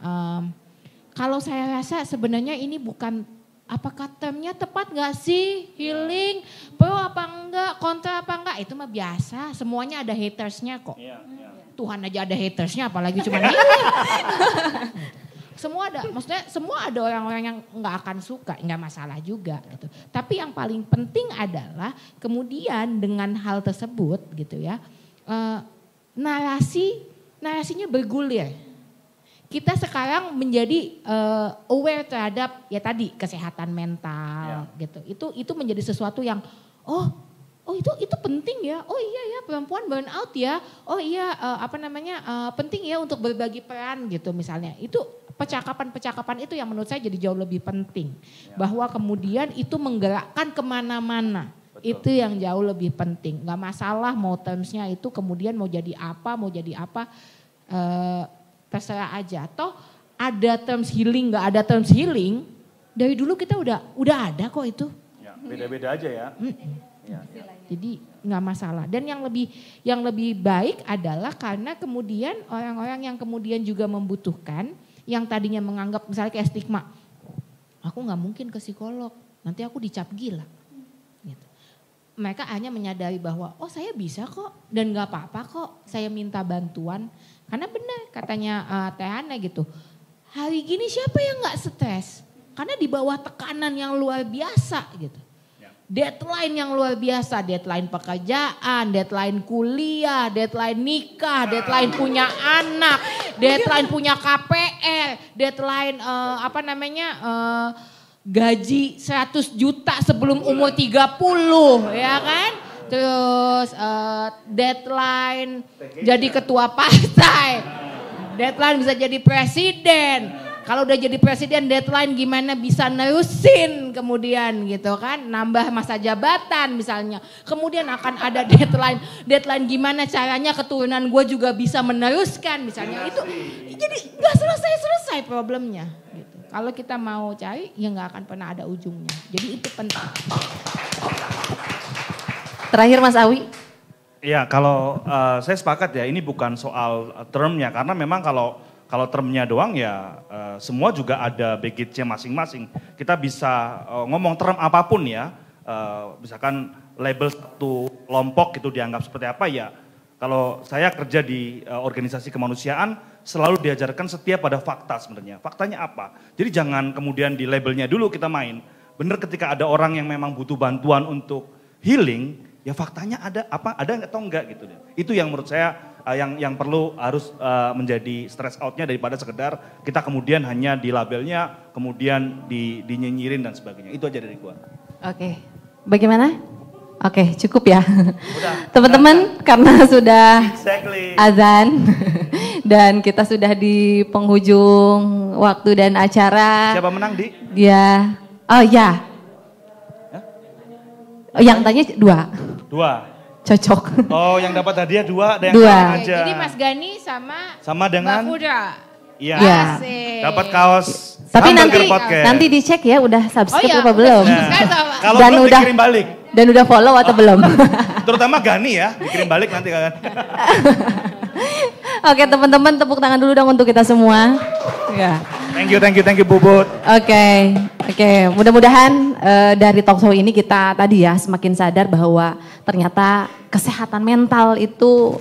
kalau saya rasa sebenarnya ini bukan, apakah termnya tepat nggak sih, healing, pro apa enggak, kontra apa enggak, itu mah biasa, semuanya ada hatersnya kok. Tuhan aja ada hatersnya, apalagi cuma ini. Semua ada, maksudnya semua ada orang-orang yang nggak akan suka, nggak masalah juga gitu. Tapi yang paling penting adalah kemudian dengan hal tersebut gitu ya, narasinya bergulir. Kita sekarang menjadi aware terhadap ya tadi kesehatan mental gitu. Itu menjadi sesuatu yang Oh itu penting ya. Oh iya ya, perempuan burn out ya. Oh iya penting ya untuk berbagi peran gitu misalnya. Itu percakapan itu yang menurut saya jadi jauh lebih penting. Bahwa kemudian itu menggerakkan kemana-mana. Itu yang jauh lebih penting. Gak masalah mau termsnya itu kemudian mau jadi apa, terserah aja. Toh ada terms healing, gak ada terms healing, dari dulu kita udah ada kok itu. Ya, beda-beda aja ya. Ya. Jadi nggak masalah. Dan yang lebih baik adalah karena kemudian orang-orang yang kemudian juga membutuhkan, yang tadinya menganggap misalnya kayak stigma, aku nggak mungkin ke psikolog, nanti aku dicap gila. Gitu. Mereka hanya menyadari bahwa saya bisa kok dan nggak apa-apa kok saya minta bantuan. Karena benar katanya Teh Hana gitu, hari gini siapa yang nggak stres? Karena di bawah tekanan yang luar biasa gitu. Deadline yang luar biasa, deadline pekerjaan, deadline kuliah, deadline nikah, deadline punya anak, deadline punya KPR, deadline gaji 100 juta sebelum umur 30 ya kan. Terus deadline jadi ketua partai, deadline bisa jadi presiden. Kalau udah jadi presiden deadline gimana bisa nerusin kemudian gitu kan. Nambah masa jabatan misalnya. Kemudian akan ada deadline gimana caranya keturunan gue juga bisa meneruskan misalnya. Itu jadi gak selesai-selesai problemnya. Gitu. Kalau kita mau cari ya gak akan pernah ada ujungnya. Jadi itu penting. Terakhir Mas Awi. Iya kalau saya sepakat ya ini bukan soal termnya. Karena memang kalau termnya doang ya semua juga ada baggage-nya masing-masing. Kita bisa ngomong term apapun ya, misalkan label satu kelompok itu dianggap seperti apa ya. Kalau saya kerja di organisasi kemanusiaan selalu diajarkan setiap pada fakta sebenarnya. Faktanya apa? Jadi jangan kemudian di labelnya dulu kita main. Benar ketika ada orang yang memang butuh bantuan untuk healing, ya faktanya ada atau enggak gitu. Itu yang menurut saya yang perlu harus menjadi stress out-nya daripada sekedar kita kemudian hanya di labelnya, kemudian dinyinyirin dan sebagainya. Itu aja dari gua. Oke, bagaimana? Oke, cukup ya. Teman-teman, karena sudah azan dan kita sudah di penghujung waktu dan acara. Siapa menang, Di? Dia, yang tanya 2. Cocok. Oh, yang dapat hadiah 2, ada yang dua. aja. Jadi Mas Gani sama dengan Mbak Fudra. Iya. Ya. Dapat kaos. Tapi Podcast. nanti dicek ya udah subscribe apa belum? Kalau Dan belum udah dikirim balik. Dan udah follow atau belum? Terutama Gani ya, dikirim balik nanti kan. Oke, teman-teman tepuk tangan dulu dong untuk kita semua. Ya. Thank you Bubut. Oke. Mudah-mudahan dari talkshow ini kita tadi ya semakin sadar bahwa ternyata kesehatan mental itu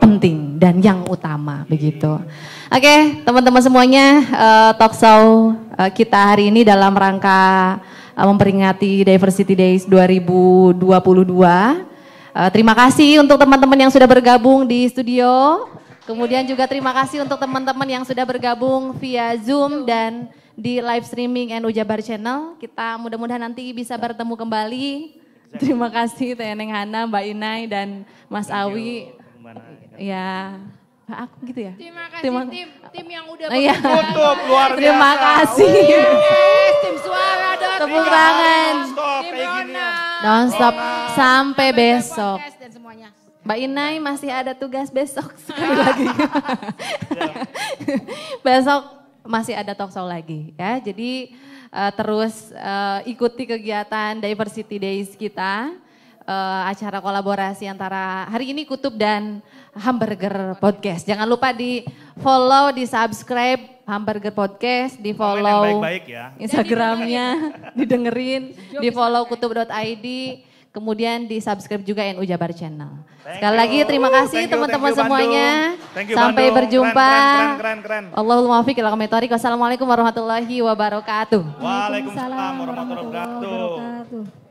penting dan yang utama begitu. Oke, teman-teman semuanya, talkshow kita hari ini dalam rangka memperingati Diversity Days 2022. Terima kasih untuk teman-teman yang sudah bergabung di studio. Kemudian juga terima kasih untuk teman-teman yang sudah bergabung via Zoom dan di live streaming NU Jabar Channel. Kita mudah-mudahan nanti bisa bertemu kembali. Terima kasih Teh Neng Hana, Mbak Inai dan Mas Awi. Ya, aku gitu ya. Terima kasih tim yang udah tutup luar biasa. Terima kasih. Tim suara dan Tepuk tangan. tim Rona. Non-stop sampai besok. Dan semuanya. Mbak Inai masih ada tugas besok sekali lagi. Besok masih ada talkshow lagi ya. Jadi terus ikuti kegiatan Diversity Days kita. Acara kolaborasi antara hari ini Kutub dan Hamburger Podcast. Jangan lupa di follow, di subscribe Hamburger Podcast, di follow Instagramnya, didengerin, di follow kutub.id. Kemudian di subscribe juga NU Jabar Channel. Sekali lagi terima kasih teman-teman semuanya. Sampai berjumpa. Keren. Allahumma muwaffiq ila aqwamit thoriq. Wassalamualaikum warahmatullahi wabarakatuh. Waalaikumsalam warahmatullahi wabarakatuh.